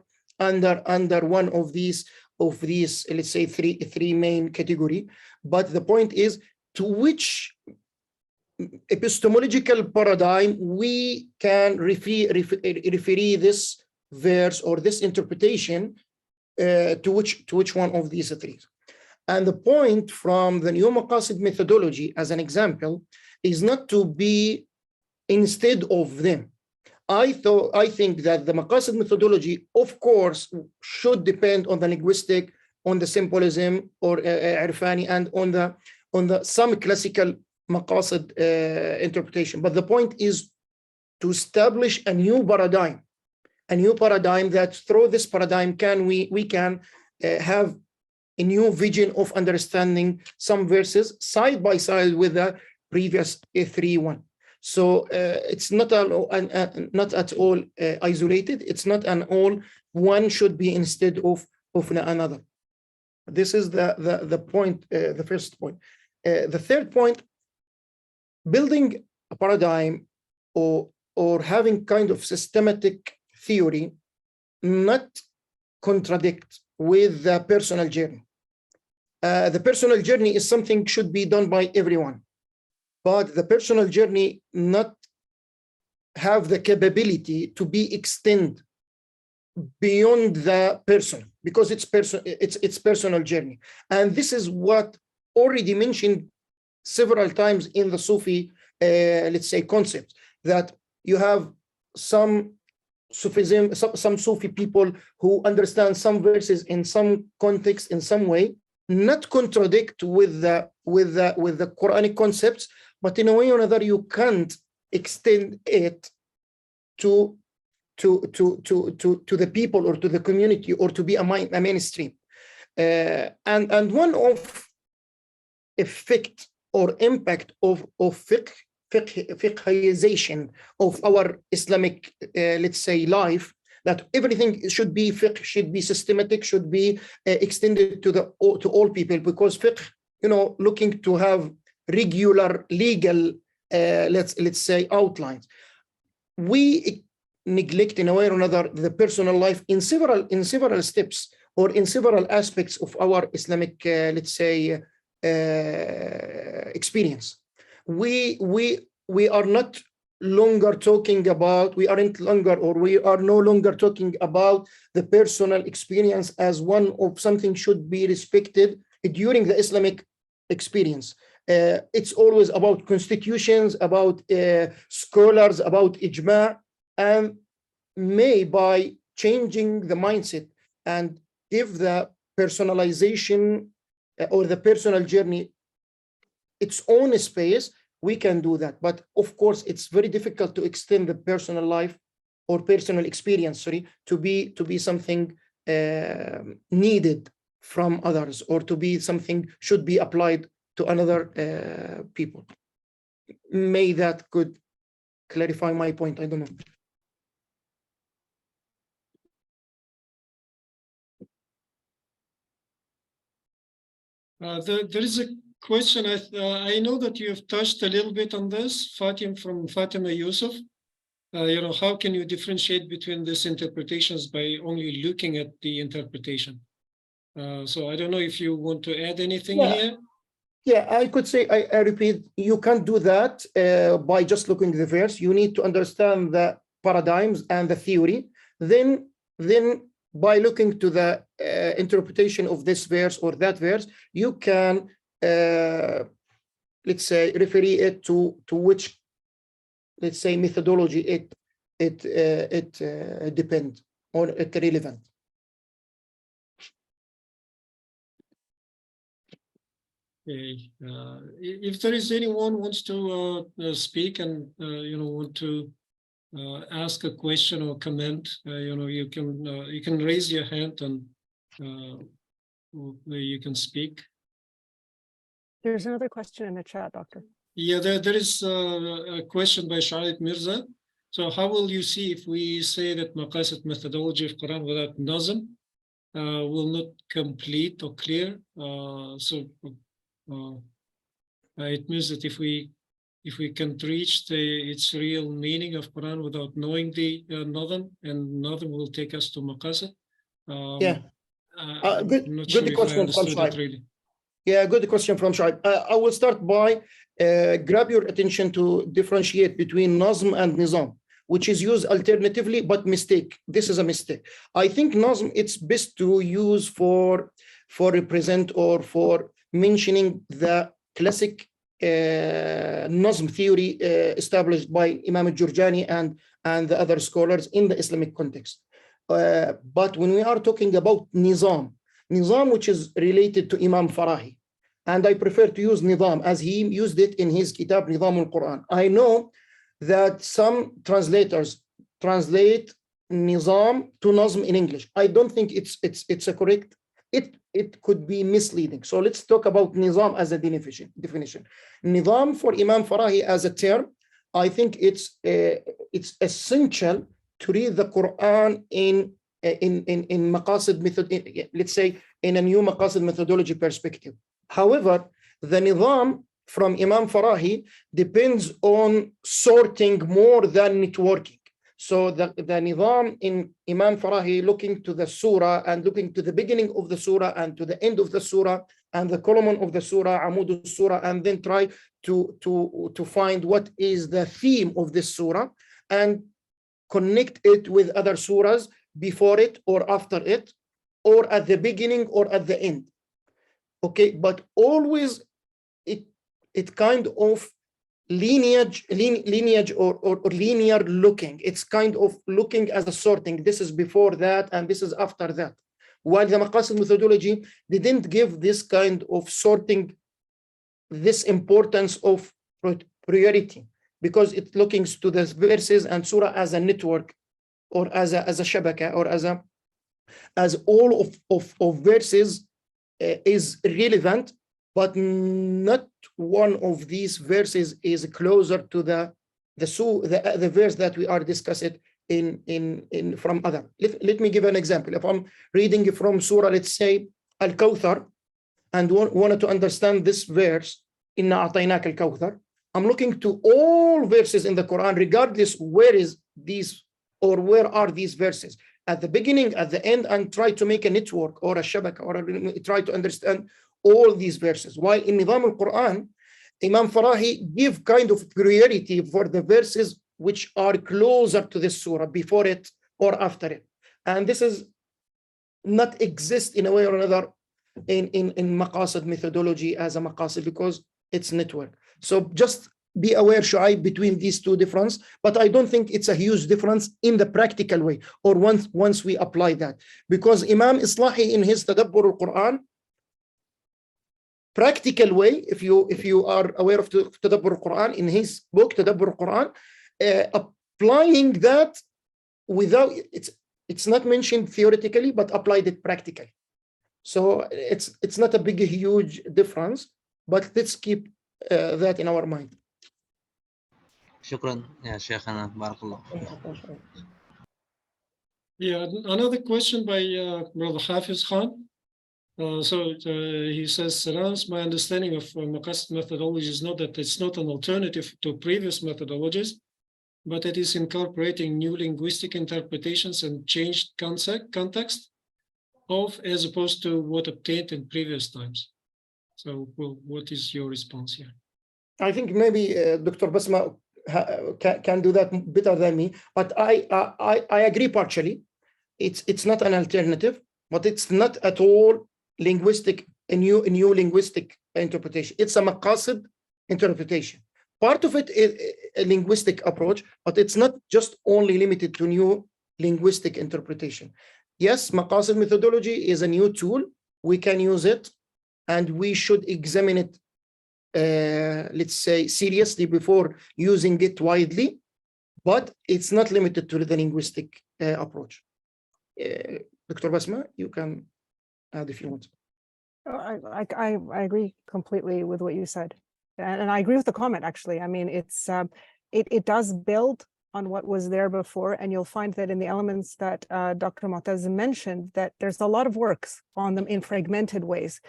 one of these, let's say, three main category. But the point is, to which epistemological paradigm we can refer this verse or this interpretation to which one of these three. And the point from the new Maqasid methodology, as an example, is not to be instead of them. I think that the Maqasid methodology, of course, should depend on the linguistic, on the symbolism or ʿirfānī, and on the some classical Maqasid interpretation. But the point is to establish a new paradigm that through this paradigm we can have a new vision of understanding some verses side by side with the previous three one. So it's not at all isolated. It's not an all one should be instead of another. This is the point, the first point. The third point, building a paradigm or having kind of systematic theory not contradict with the personal journey. The personal journey is something should be done by everyone, but the personal journey not have the capability to be extended beyond the person, because it's personal journey. And this is what already mentioned several times in the Sufi, let's say, concepts, that you have some Sufism, some Sufi people who understand some verses in some context, in some way, not contradict with the Quranic concepts, but in a way or another you can't extend it to the people or to the community or to be a mainstream. And one of effect or impact of fiqhization of our Islamic, let's say, life, that everything should be fiqh, should be systematic, should be extended to all people, because fiqh, looking to have regular legal, let's say, outlines. We neglect in a way or another the personal life in several steps or in several aspects of our Islamic, let's say, experience. We are not longer talking about, we are no longer talking about the personal experience as one of something should be respected during the Islamic experience. It's always about constitutions, about scholars, about ijma', and by changing the mindset and give the personalization or the personal journey its own space, we can do that. But of course, it's very difficult to extend the personal life or personal experience, to be something needed from others, or to be something should be applied to another people. May that could clarify my point. I don't know. There is a question. I know that you have touched a little bit on this, Fatima Yusuf. How can you differentiate between these interpretations by only looking at the interpretation? So I don't know if you want to add anything Yeah. here. Yeah, I could say, I repeat, you can't do that by just looking at the verse. You need to understand the paradigms and the theory. Then by looking to the interpretation of this verse or that verse, you can, let's say, refer it to which, let's say, methodology it depends or it's relevant. Okay. If there is anyone wants to speak and want to ask a question or comment, you can raise your hand and you can speak. There's another question in the chat, Doctor. Yeah, there is a question by Sharid Mirza. So how will you see if we say that Maqasid methodology of Quran without nazm will not complete or clear? It means that if we can't reach its real meaning of Quran without knowing the nazm, and nazm will take us to Maqasid. Yeah, good question from Shaib. Really. Yeah, good question from Shaib. I will start by grab your attention to differentiate between nazm and nizam, which is used alternatively, but mistake. This is a mistake. I think nazm, it's best to use for represent or for mentioning the classic nazm theory established by Imam al-Jurjani and the other scholars in the Islamic context. But when we are talking about nizam, which is related to Imam Farahi, and I prefer to use nizam as he used it in his kitab Nizam al-Quran. I know that some translators translate nizam to nazm in English. I don't think it's a correct. It could be misleading. So let's talk about nizam as a definition. Nizam for Imam Farahi as a term, I think it's essential to read the Quran in Maqasid method, let's say in a new Maqasid methodology perspective. However, the nizam from Imam Farahi depends on sorting more than networking. So the nizam in Imam Farahi, looking to the surah and looking to the beginning of the surah and to the end of the surah and the column of the surah, amud al-surah, and then try to find what is the theme of this surah and connect it with other surahs before it or after it, or at the beginning or at the end. Okay, but always it kind of lineage or linear looking. It's kind of looking as a sorting. This is before that and this is after that. While the Maqasid methodology didn't give this kind of sorting, this importance of priority, because it looking to the verses and surah as a network or as a shabaka or as all of verses is relevant, but not one of these verses is closer to the verse that we are discussing in from other. Let me give an example. If I'm reading from surah, let's say al-Kawthar, and wanted to understand this verse, inna a'tainaka al-Kawthar, I'm looking to all verses in the Quran, regardless where is these or where are these verses, at the beginning, at the end, and try to make a network or a shabaka or try to understand all these verses. While in Nizam al-Quran, Imam Farahi give kind of priority for the verses which are closer to this surah, before it or after it. And this is not exist in a way or another in Maqasid methodology as a Maqasid, because it's network. So just be aware, Shu'aib, between these two differences, but I don't think it's a huge difference in the practical way, or once we apply that. Because Imam Islahi in his Tadabbur al-Quran, practical way, if you are aware of Tadabbur al-Quran, in his book Tadabbur al-Quran, applying that without, it's not mentioned theoretically, but applied it practically. So it's not a big, huge difference, but let's keep that in our mind. شكرا يا شيخنا بارك الله. Yeah, another question by Brother Hafiz Khan. He says, Salams, my understanding of Maqasid methodology is not that it's not an alternative to previous methodologies, but it is incorporating new linguistic interpretations and changed context. of as opposed to what obtained in previous times. So, well, what is your response here? I think maybe Dr. Basma can do that better than me, but I agree partially. It's not an alternative, but it's not at all linguistic, a new linguistic interpretation. It's a maqasid interpretation. Part of it is a linguistic approach, but it's not just only limited to new linguistic interpretation. Yes, Maqasid methodology is a new tool. We can use it, and we should examine it, let's say, seriously before using it widely, but it's not limited to the linguistic approach. Dr. Basma, you can add if you want. I agree completely with what you said. And I agree with the comment, actually. I mean, it does build on what was there before, and you'll find that in the elements that Dr. Motaz mentioned, that there's a lot of works on them in fragmented ways.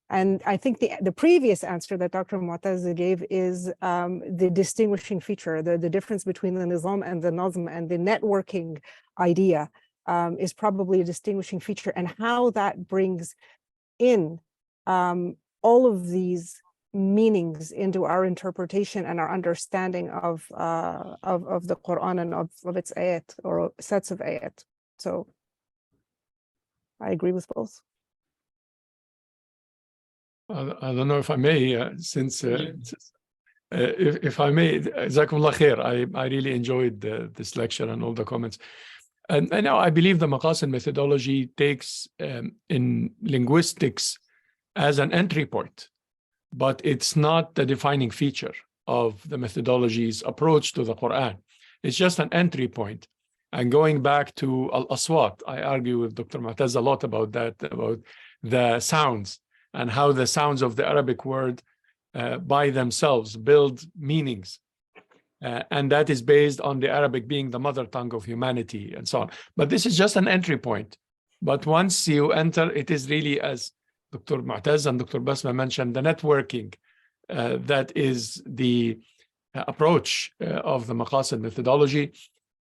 And I think the previous answer that Dr. Motaz gave is the distinguishing feature, the difference between the nizam and the nazm, and the networking idea is probably a distinguishing feature, and how that brings in all of these meanings into our interpretation and our understanding of the Quran and of its ayat or sets of ayat. So I agree with both. I don't know if I may, since if I may, Jazakumullah khair. I really enjoyed this lecture and all the comments. And now I believe the Maqasid methodology takes in linguistics as an entry point, but it's not the defining feature of the methodology's approach to the Quran. It's just an entry point. And going back to al-aswat, I argue with Dr. Motaz a lot about that, about the sounds and how the sounds of the Arabic word by themselves build meanings. And that is based on the Arabic being the mother tongue of humanity and so on. But this is just an entry point. But once you enter, it is really, as Dr. Motaz and Dr. Basma mentioned, the networking that is the approach of the Maqasid methodology.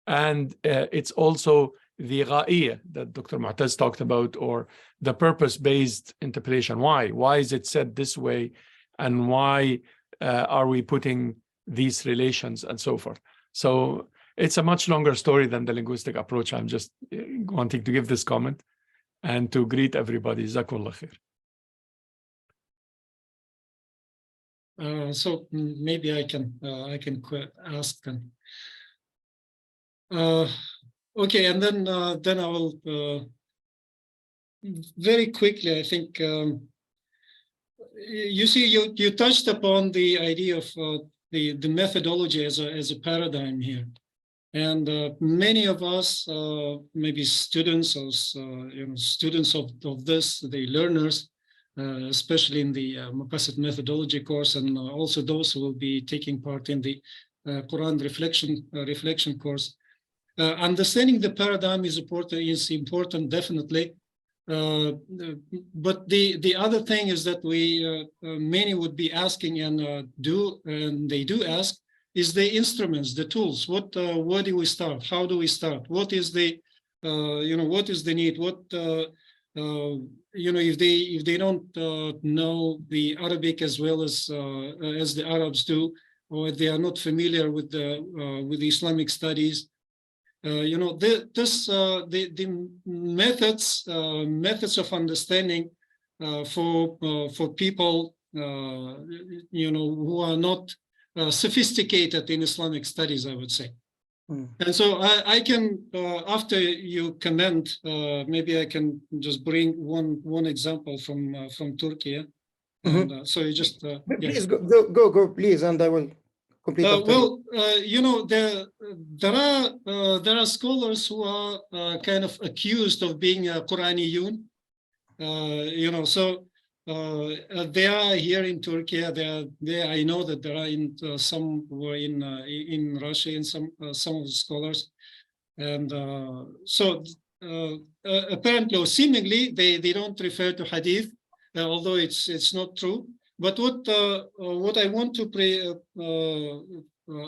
And it's also the ghāİ that Dr. Motaz talked about, or the purpose-based interpretation. Why is it said this way? And why are we putting these relations and so forth? So it's a much longer story than the linguistic approach. I'm just wanting to give this comment and to greet everybody. Jazakumullah khair. So maybe I can ask them. Okay, and then I will very quickly. I think you see you touched upon the idea of the methodology as a paradigm here, and many of us, maybe students or students of this, the learners, especially in the Maqasid methodology course, and also those who will be taking part in the Quran reflection course. Understanding the paradigm is important, definitely. But the other thing is that many would be asking, and they do ask, is the instruments, the tools. Where do we start? How do we start? What is the what is the need? What if they don't know the Arabic as well as the Arabs do, or they are not familiar with the Islamic studies. The methods of understanding for people who are not sophisticated in Islamic studies, I would say. And so I can, after you comment, maybe I can just bring one example from Turkey. And, so you just please go, please, and I will. There are scholars who are kind of accused of being Quraniyun, so they are here in Turkey. I know that there are some who are in Russia, and some of the scholars, and apparently or seemingly they don't refer to hadith, although it's not true. But what I want to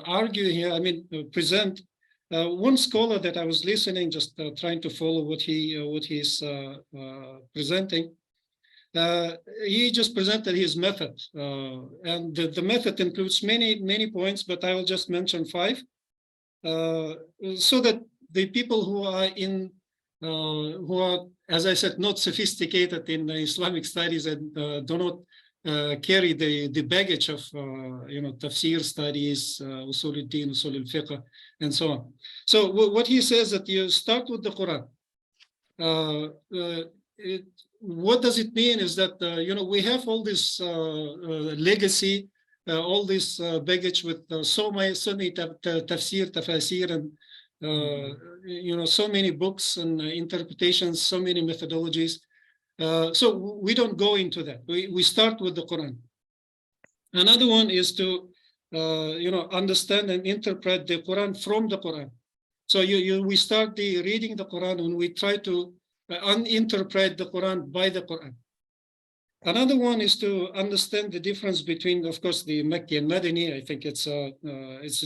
argue here, present, one scholar that I was listening, just trying to follow what he's presenting, he just presented his method, and the method includes many points, but I will just mention 5, so that the people who are, as I said, not sophisticated in Islamic studies and do not carry the baggage of tafsir studies, usul al-din, usul al-fiqh, and so on. So what he says that you start with the Quran. What does it mean is that we have all this legacy, all this baggage with so many tafsir, tafasir, and so many books and interpretations, so many methodologies. So we don't go into that. We start with the Quran. Another one is to understand and interpret the Quran from the Quran. So we start reading the Quran and we try to interpret the Quran by the Quran. Another one is to understand the difference between, of course, the Makki and Madani. I think it's a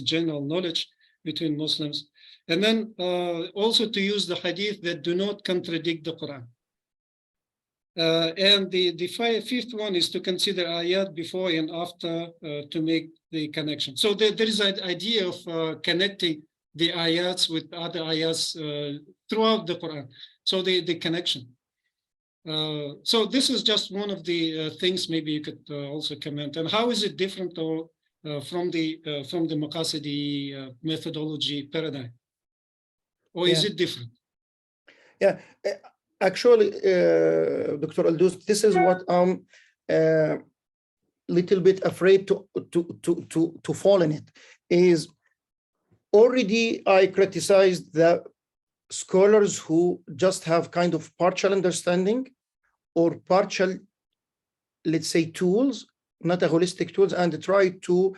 general knowledge between Muslims. And then also to use the hadith that do not contradict the Quran. And the fifth one is to consider ayat before and after to make the connection. So there is an idea of connecting the ayats with other ayats throughout the Quran. So the connection. So this is just one of the things maybe you could also comment. And how is it different from the Maqasidi methodology paradigm? Or is it different? Yeah. Actually, Dr. Aldous, this is what I'm little bit afraid to fall in it. Is already I criticized the scholars who just have kind of partial understanding or partial, let's say, tools, not a holistic tools, and try to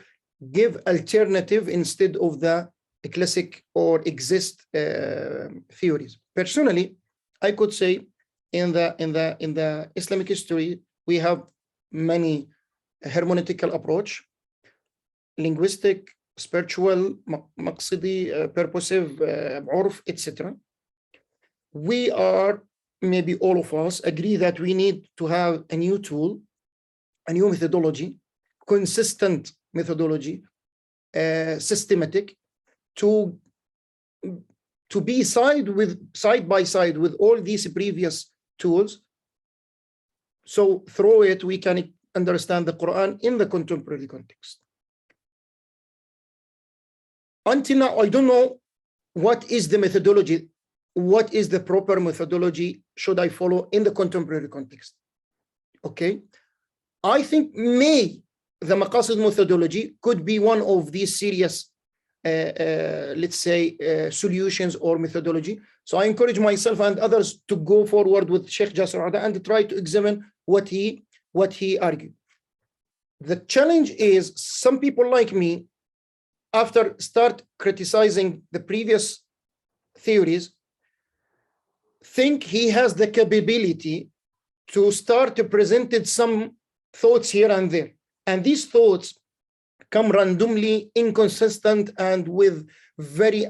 give alternative instead of the classic or exist theories. Personally, I could say in the Islamic history, we have many hermeneutical approach, linguistic, spiritual, maqsidi, purposive, urf, etc. We are, maybe all of us agree that we need to have a new tool, a new methodology, consistent methodology, systematic, to be side by side with all these previous tools. So through it, we can understand the Quran in the contemporary context. Until now, I don't know what is the methodology, what is the proper methodology should I follow in the contemporary context. Okay, I think the Maqasid methodology could be one of these serious let's say solutions or methodology. So I encourage myself and others to go forward with Sheikh Jasser Auda and try to examine what he argued. The challenge is some people like me, after start criticizing the previous theories, think he has the capability to start to present some thoughts here and there, and these thoughts come randomly, inconsistent, and with very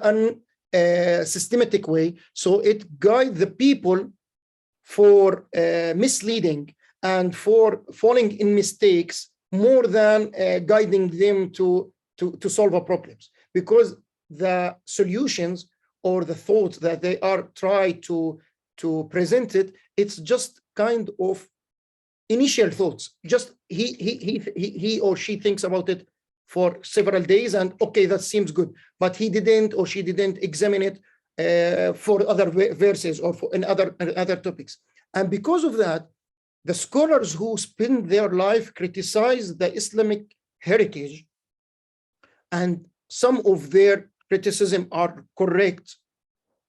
unsystematic way. So it guides the people for misleading and for falling in mistakes more than guiding them to solve a problems. Because the solutions or the thoughts that they are trying to present it's just kind of initial thoughts. Just he or she thinks about it for several days and okay, that seems good, but he didn't or she didn't examine it for other verses or in other topics. And because of that, the scholars who spend their life criticize the Islamic heritage, and some of their criticism are correct.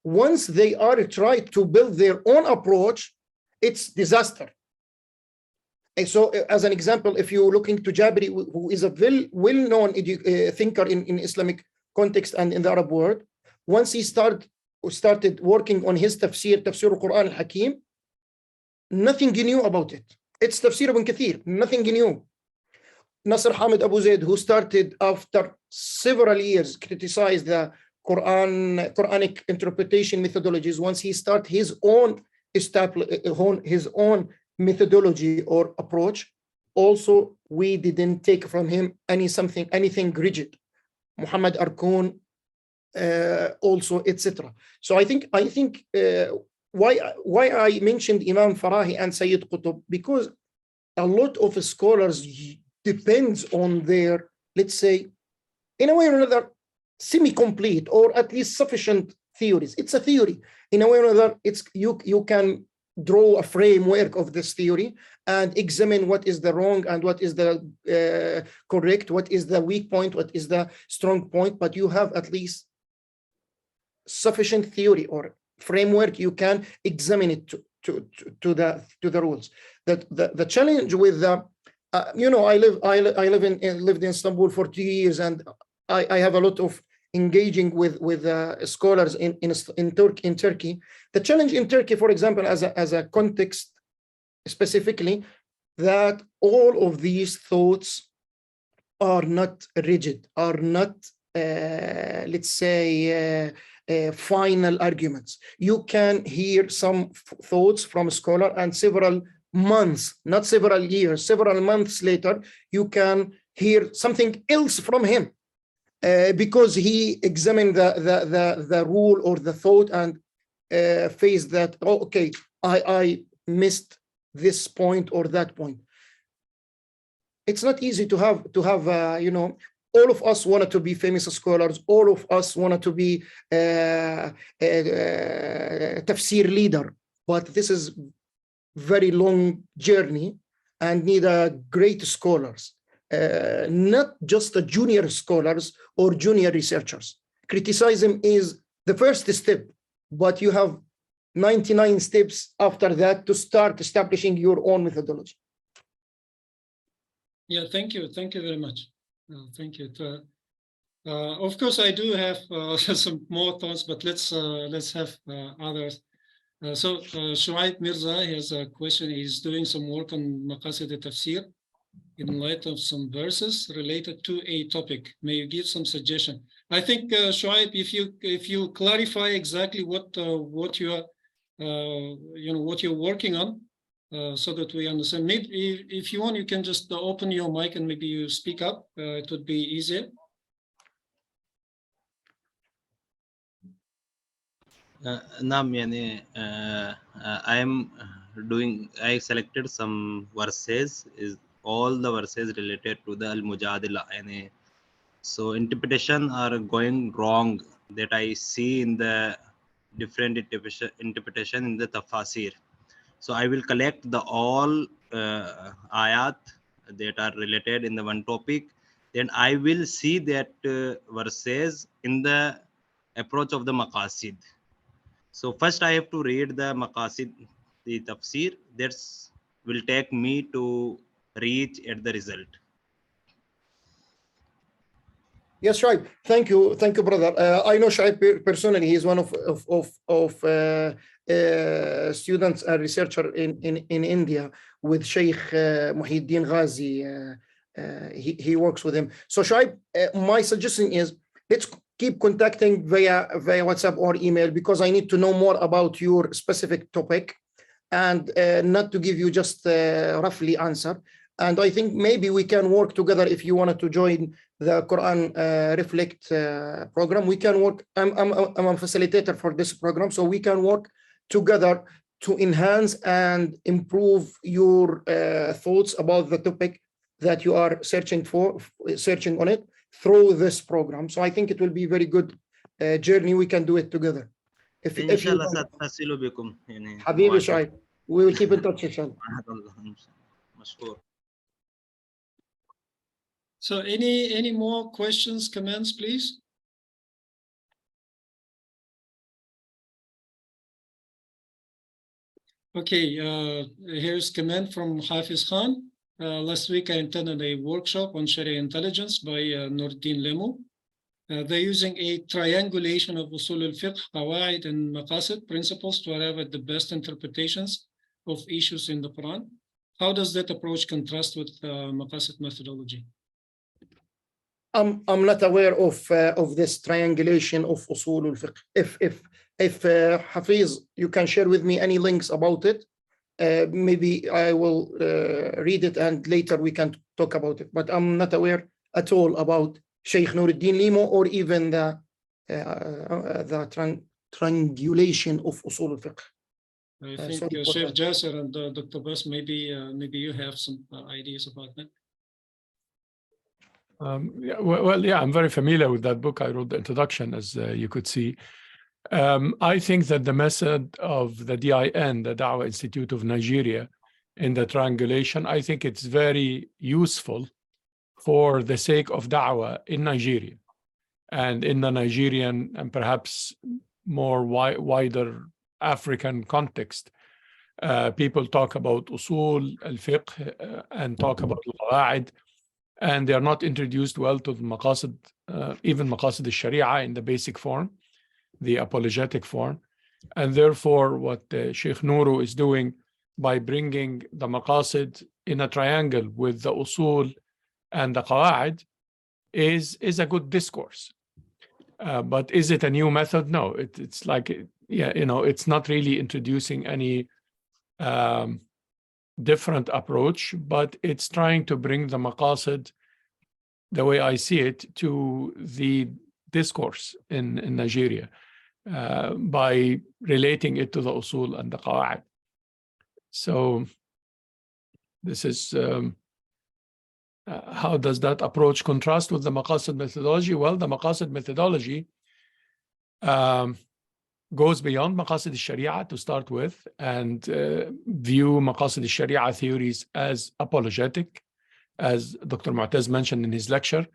Once they are trying to build their own approach, it's disaster. And so as an example, if you're looking to Jabiri, who is a well-known thinker in Islamic context and in the Arab world, once he started working on his Tafsir al-Quran al-Hakim, nothing new about it. It's Tafsir ibn Kathir, nothing new. Nasr Hamid Abu Zaid, who started after several years, criticized the Quranic interpretation methodologies, once he start his own methodology or approach, also we didn't take from him anything rigid. Muhammad Arkoon, also, etc. So I think why I mentioned Imam Farahi and Sayyid Qutb, because a lot of scholars depends on their, let's say, in a way or another, semi-complete or at least sufficient theories. It's a theory. In a way or another, it's you can draw a framework of this theory and examine what is the wrong and what is the correct, what is the weak point, what is the strong point, but you have at least sufficient theory or framework. You can examine it to the rules. That the challenge with the I lived in Istanbul for 2 years, and I have a lot of engaging with scholars in Turkey. The challenge in Turkey, for example, as a context specifically, that all of these thoughts are not rigid, are not let's say final arguments. You can hear some thoughts from a scholar, and several months, not several years, several months later, you can hear something else from him, because he examined the rule or the thought and faced that, oh, okay, I missed this point or that point. It's not easy to have all of us wanted to be famous scholars. All of us wanted to be tafsir leader, but this is very long journey and need a great scholars, not just the junior scholars or junior researchers. Criticism is the first step, but you have 99 steps after that to start establishing your own methodology. Yeah, thank you very much. Thank you. Of course, I do have some more thoughts, but let's have others. So Shuaib Mirza has a question. He's doing some work on Maqasid Tafsir in light of some verses related to a topic. May you give some suggestion? I think Shuaib, if you clarify exactly what you are what you're working on, so that we understand. Maybe if you want, you can just open your mic and maybe you speak up. It would be easier. I selected some verses, is all the verses related to the al-mujadila. So interpretation are going wrong that I see in the different interpretation in the Tafsir. So I will collect the all ayat that are related in the one topic. Then I will see that verses in the approach of the Maqasid. So first I have to read the Maqasid, the Tafsir. That will take me to reach at the result. Yes, Shuaib. Thank you, brother. I know Shuaib personally. He's one of students and researcher in India with Sheikh Muhyiddin Ghazi. He works with him. So Shuaib, my suggestion is let's keep contacting via WhatsApp or email, because I need to know more about your specific topic, and not to give you just roughly answer. And I think maybe we can work together. If you wanted to join the Quran Reflect program, we can work. I'm a facilitator for this program, so we can work together to enhance and improve your thoughts about the topic that you are searching on it through this program. So I think it will be very good journey. We can do it together. If you Habibi Shuaib, we will keep in touch, inshallah. So any more questions, comments, please? Okay, here's a comment from Hafiz Khan. Last week I attended a workshop on Sharia intelligence by Nuruddin Lemu. They're using a triangulation of usul al-fiqh, qawaid, and maqasid principles to arrive at the best interpretations of issues in the Quran. How does that approach contrast with Maqasid methodology? I'm not aware of this triangulation of usul al-fiqh. If Hafiz, you can share with me any links about it, maybe I will read it and later we can talk about it. But I'm not aware at all about Sheikh Nuruddin Limo or even the triangulation of usul al-fiqh. I think sorry for Sheikh that. Jasser and Dr. Bas, maybe you have some ideas about that. Yeah, I'm very familiar with that book. I wrote the introduction, as you could see. I think that the method of the DIN, the Dawah Institute of Nigeria, in the triangulation, I think it's very useful for the sake of Dawah in Nigeria and in the Nigerian and perhaps more wider African context. People talk about usul al-fiqh and talk about al-qawa'id, and they are not introduced well to the maqasid, even maqasid al-sharia in the basic form, the apologetic form. And therefore, what Sheikh Nuru is doing by bringing the maqasid in a triangle with the usul and the qawa'id is a good discourse. But is it a new method? No, it's like, yeah, you know, it's not really introducing any different approach, but it's trying to bring the maqasid, the way I see it, to the discourse in Nigeria by relating it to the usul and the qawa'id. So this is how does that approach contrast with the Maqasid methodology? Well, the Maqasid methodology goes beyond Maqasid al-Sharia to start with and view Maqasid al-Sharia theories as apologetic, as Dr. Motaz mentioned in his lecture.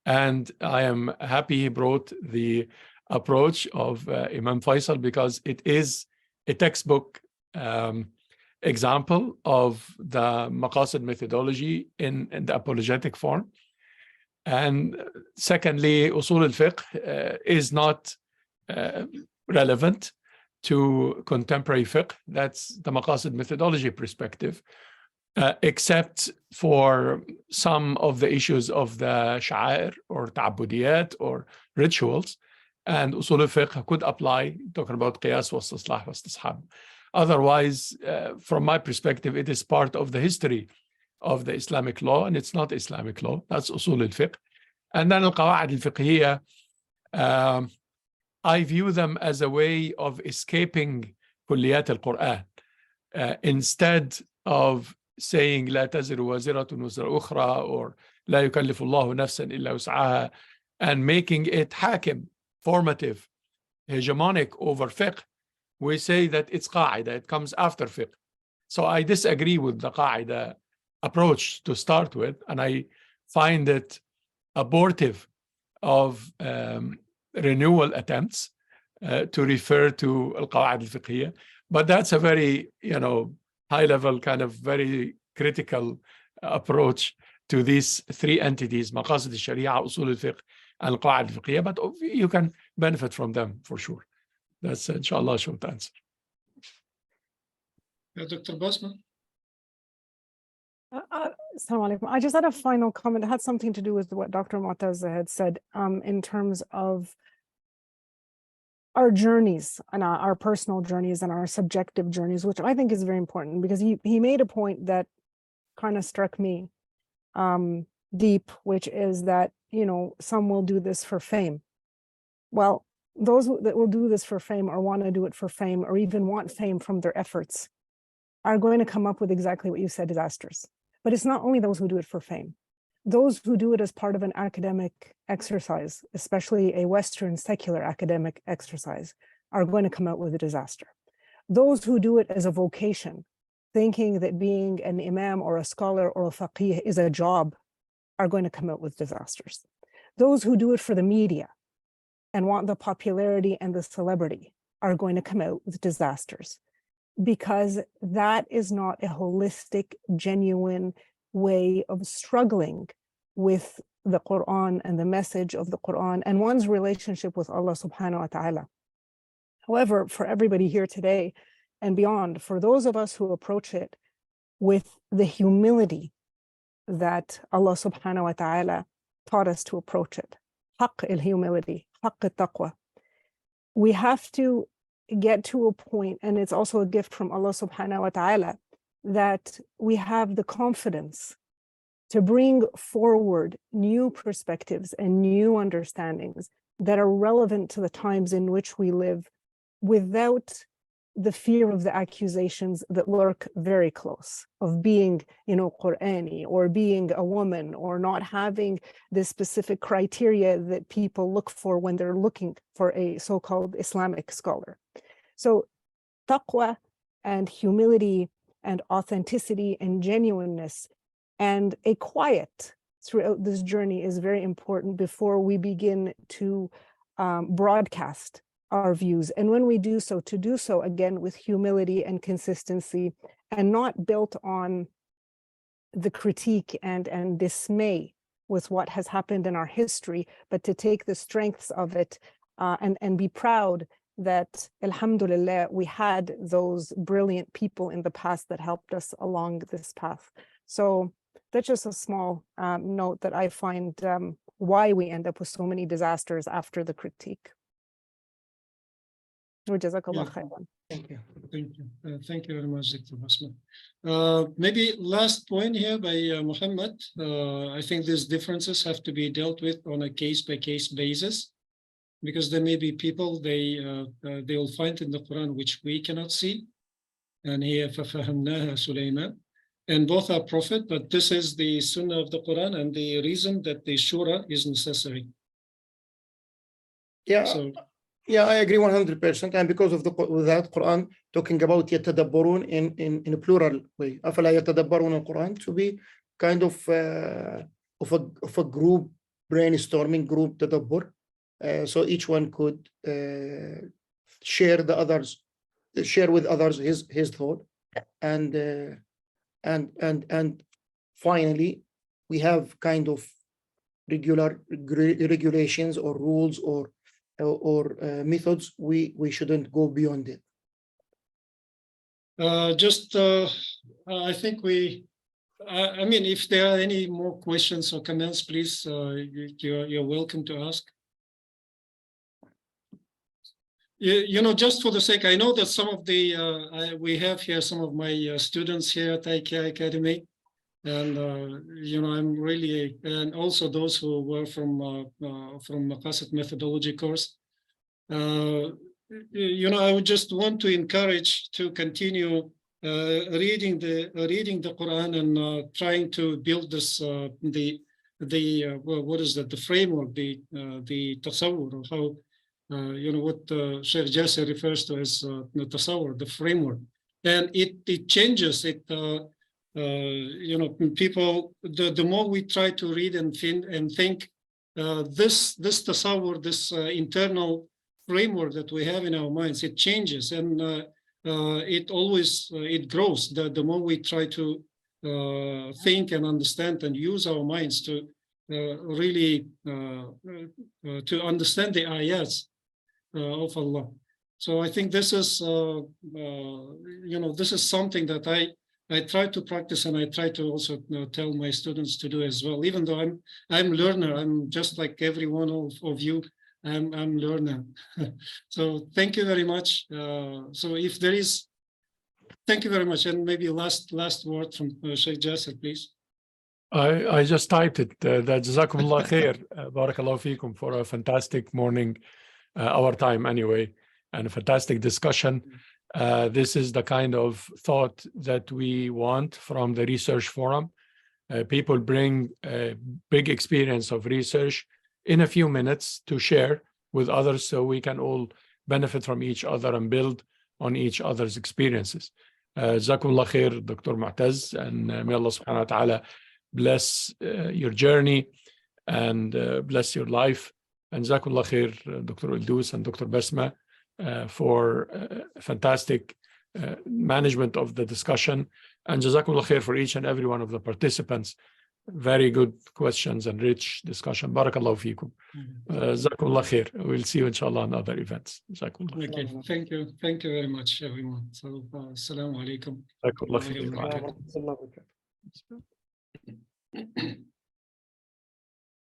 And I am happy he brought the approach of Imam Faisal, because it is a textbook example of the Maqasid methodology in the apologetic form. And secondly, usul al-fiqh is not relevant to contemporary fiqh. That's the Maqasid methodology perspective, except for some of the issues of the sha'air or ta'abudiyat or rituals. And usul al-fiqh could apply, talking about qiyas wa istislah wa istishab. Otherwise, from my perspective, it is part of the history of the Islamic law, and it's not Islamic law. That's usul al-fiqh. And then al-qawa'id al-fiqhiyya, I view them as a way of escaping kulliyat al-Quran. Instead of saying لا تزر وازرة وزر أخرى or لا يكلف الله نفسا إلا وسعها, and making it hakim, formative, hegemonic over fiqh, we say that it's qaida, it comes after fiqh. So I disagree with the qaida approach to start with, and I find it abortive of renewal attempts to refer to al-qawa'id al-fiqhiyya. But that's a very, you know, high-level kind of very critical approach to these three entities, Maqasid al-Sharia, Usul al-Fiqh, and al-Qawa'id al-Fiqhiyya, but you can benefit from them for sure. That's, inshallah, a short answer. Dr. Bosman? Assalamu alaikum. I just had a final comment. It had something to do with what Dr. Motaz had said in terms of our journeys and our personal journeys and our subjective journeys, which I think is very important, because he made a point that kind of struck me deep, which is that, you know, some will do this for fame. Well, those that will do this for fame or want to do it for fame or even want fame from their efforts are going to come up with exactly what you said, disasters. But it's not only those who do it for fame. Those who do it as part of an academic exercise, especially a Western secular academic exercise, are going to come out with a disaster. Those who do it as a vocation, thinking that being an imam or a scholar or a faqih is a job, are going to come out with disasters. Those who do it for the media and want the popularity and the celebrity are going to come out with disasters, because that is not a holistic, genuine way of struggling with the Quran and the message of the Quran and one's relationship with Allah subhanahu wa ta'ala. However, for everybody here today and beyond, for those of us who approach it with the humility that Allah subhanahu wa ta'ala taught us to approach it. Haqq al-humility, haqq al-taqwa. We have to get to a point, and it's also a gift from Allah subhanahu wa ta'ala, that we have the confidence to bring forward new perspectives and new understandings that are relevant to the times in which we live, without the fear of the accusations that lurk very close, of being, Qur'ani, or being a woman, or not having the specific criteria that people look for when they're looking for a so-called Islamic scholar. So taqwa and humility and authenticity and genuineness and a quiet throughout this journey is very important before we begin to broadcast our views. And when we do so, to do so again with humility and consistency, and not built on the critique and dismay with what has happened in our history, but to take the strengths of it and be proud that, alhamdulillah, we had those brilliant people in the past that helped us along this path. So that's just a small note that I find why we end up with so many disasters after the critique. Jazakallah khairan. Thank you. Thank you. Thank you very much, Dr. Basma. Maybe last point here by Muhammad. I think these differences have to be dealt with on a case-by-case basis, because there may be people they will find in the Quran which we cannot see. And here, فَفَهَمْنَاهَا سُلَيْمَانَ. And both are prophet, but this is the sunnah of the Quran and the reason that the shura is necessary. Yeah. So, yeah, I agree 100%. And because of that Quran talking about يتدبرون in a plural way. أفلا يتدبرون القرآن, to be kind of a group brainstorming, group tadabbur. So each one could share with others his thought, and finally we have kind of regulations or rules or methods. We shouldn't go beyond it. I think I mean, if there are any more questions or comments, please, you're welcome to ask. Just for the sake, I know that some of the, we have here some of my students here at IKI Academy, and, I'm really, and also those who were from Maqasid Methodology course. I would just want to encourage to continue reading the Quran and trying to build this, what is that, the framework, the tasawwur of how, what Sheikh Jasser refers to as the tasawwur, the framework, and it changes. People, the more we try to read and think, this tasawwur, this internal framework that we have in our minds, it changes, and it always it grows. The more we try to think and understand and use our minds to really to understand the ayats of Allah. So I think this is this is something that I try to practice, and I try to also tell my students to do as well. Even though I'm learner, I'm just like every one of you. I'm learner. So thank you very much. So if there is, thank you very much, and maybe last word from Sheikh Jasser, please. I just typed it. That Jazakumullah khair, Barakallahu feekum, for a fantastic morning, our time anyway, and a fantastic discussion. This is the kind of thought that we want from the research forum. People bring a big experience of research in a few minutes to share with others, so we can all benefit from each other and build on each other's experiences. Jazakumullah khair, Dr. Motaz, and may Allah subhanahu wa ta'ala bless your journey and bless your life. And Jazakumullah khair, Dr. Ildus and Dr. Basma, for fantastic management of the discussion. And Jazakumullah khair for each and every one of the participants. Very good questions and rich discussion. Barakallahu feekum. Jazakumullah khair. We'll see you inshallah on other events. Jazakumullah. Okay, thank you very much, everyone. So assalamu alaikum. Jazakumullah khair. Wa rahmatullahi wa barakatuh.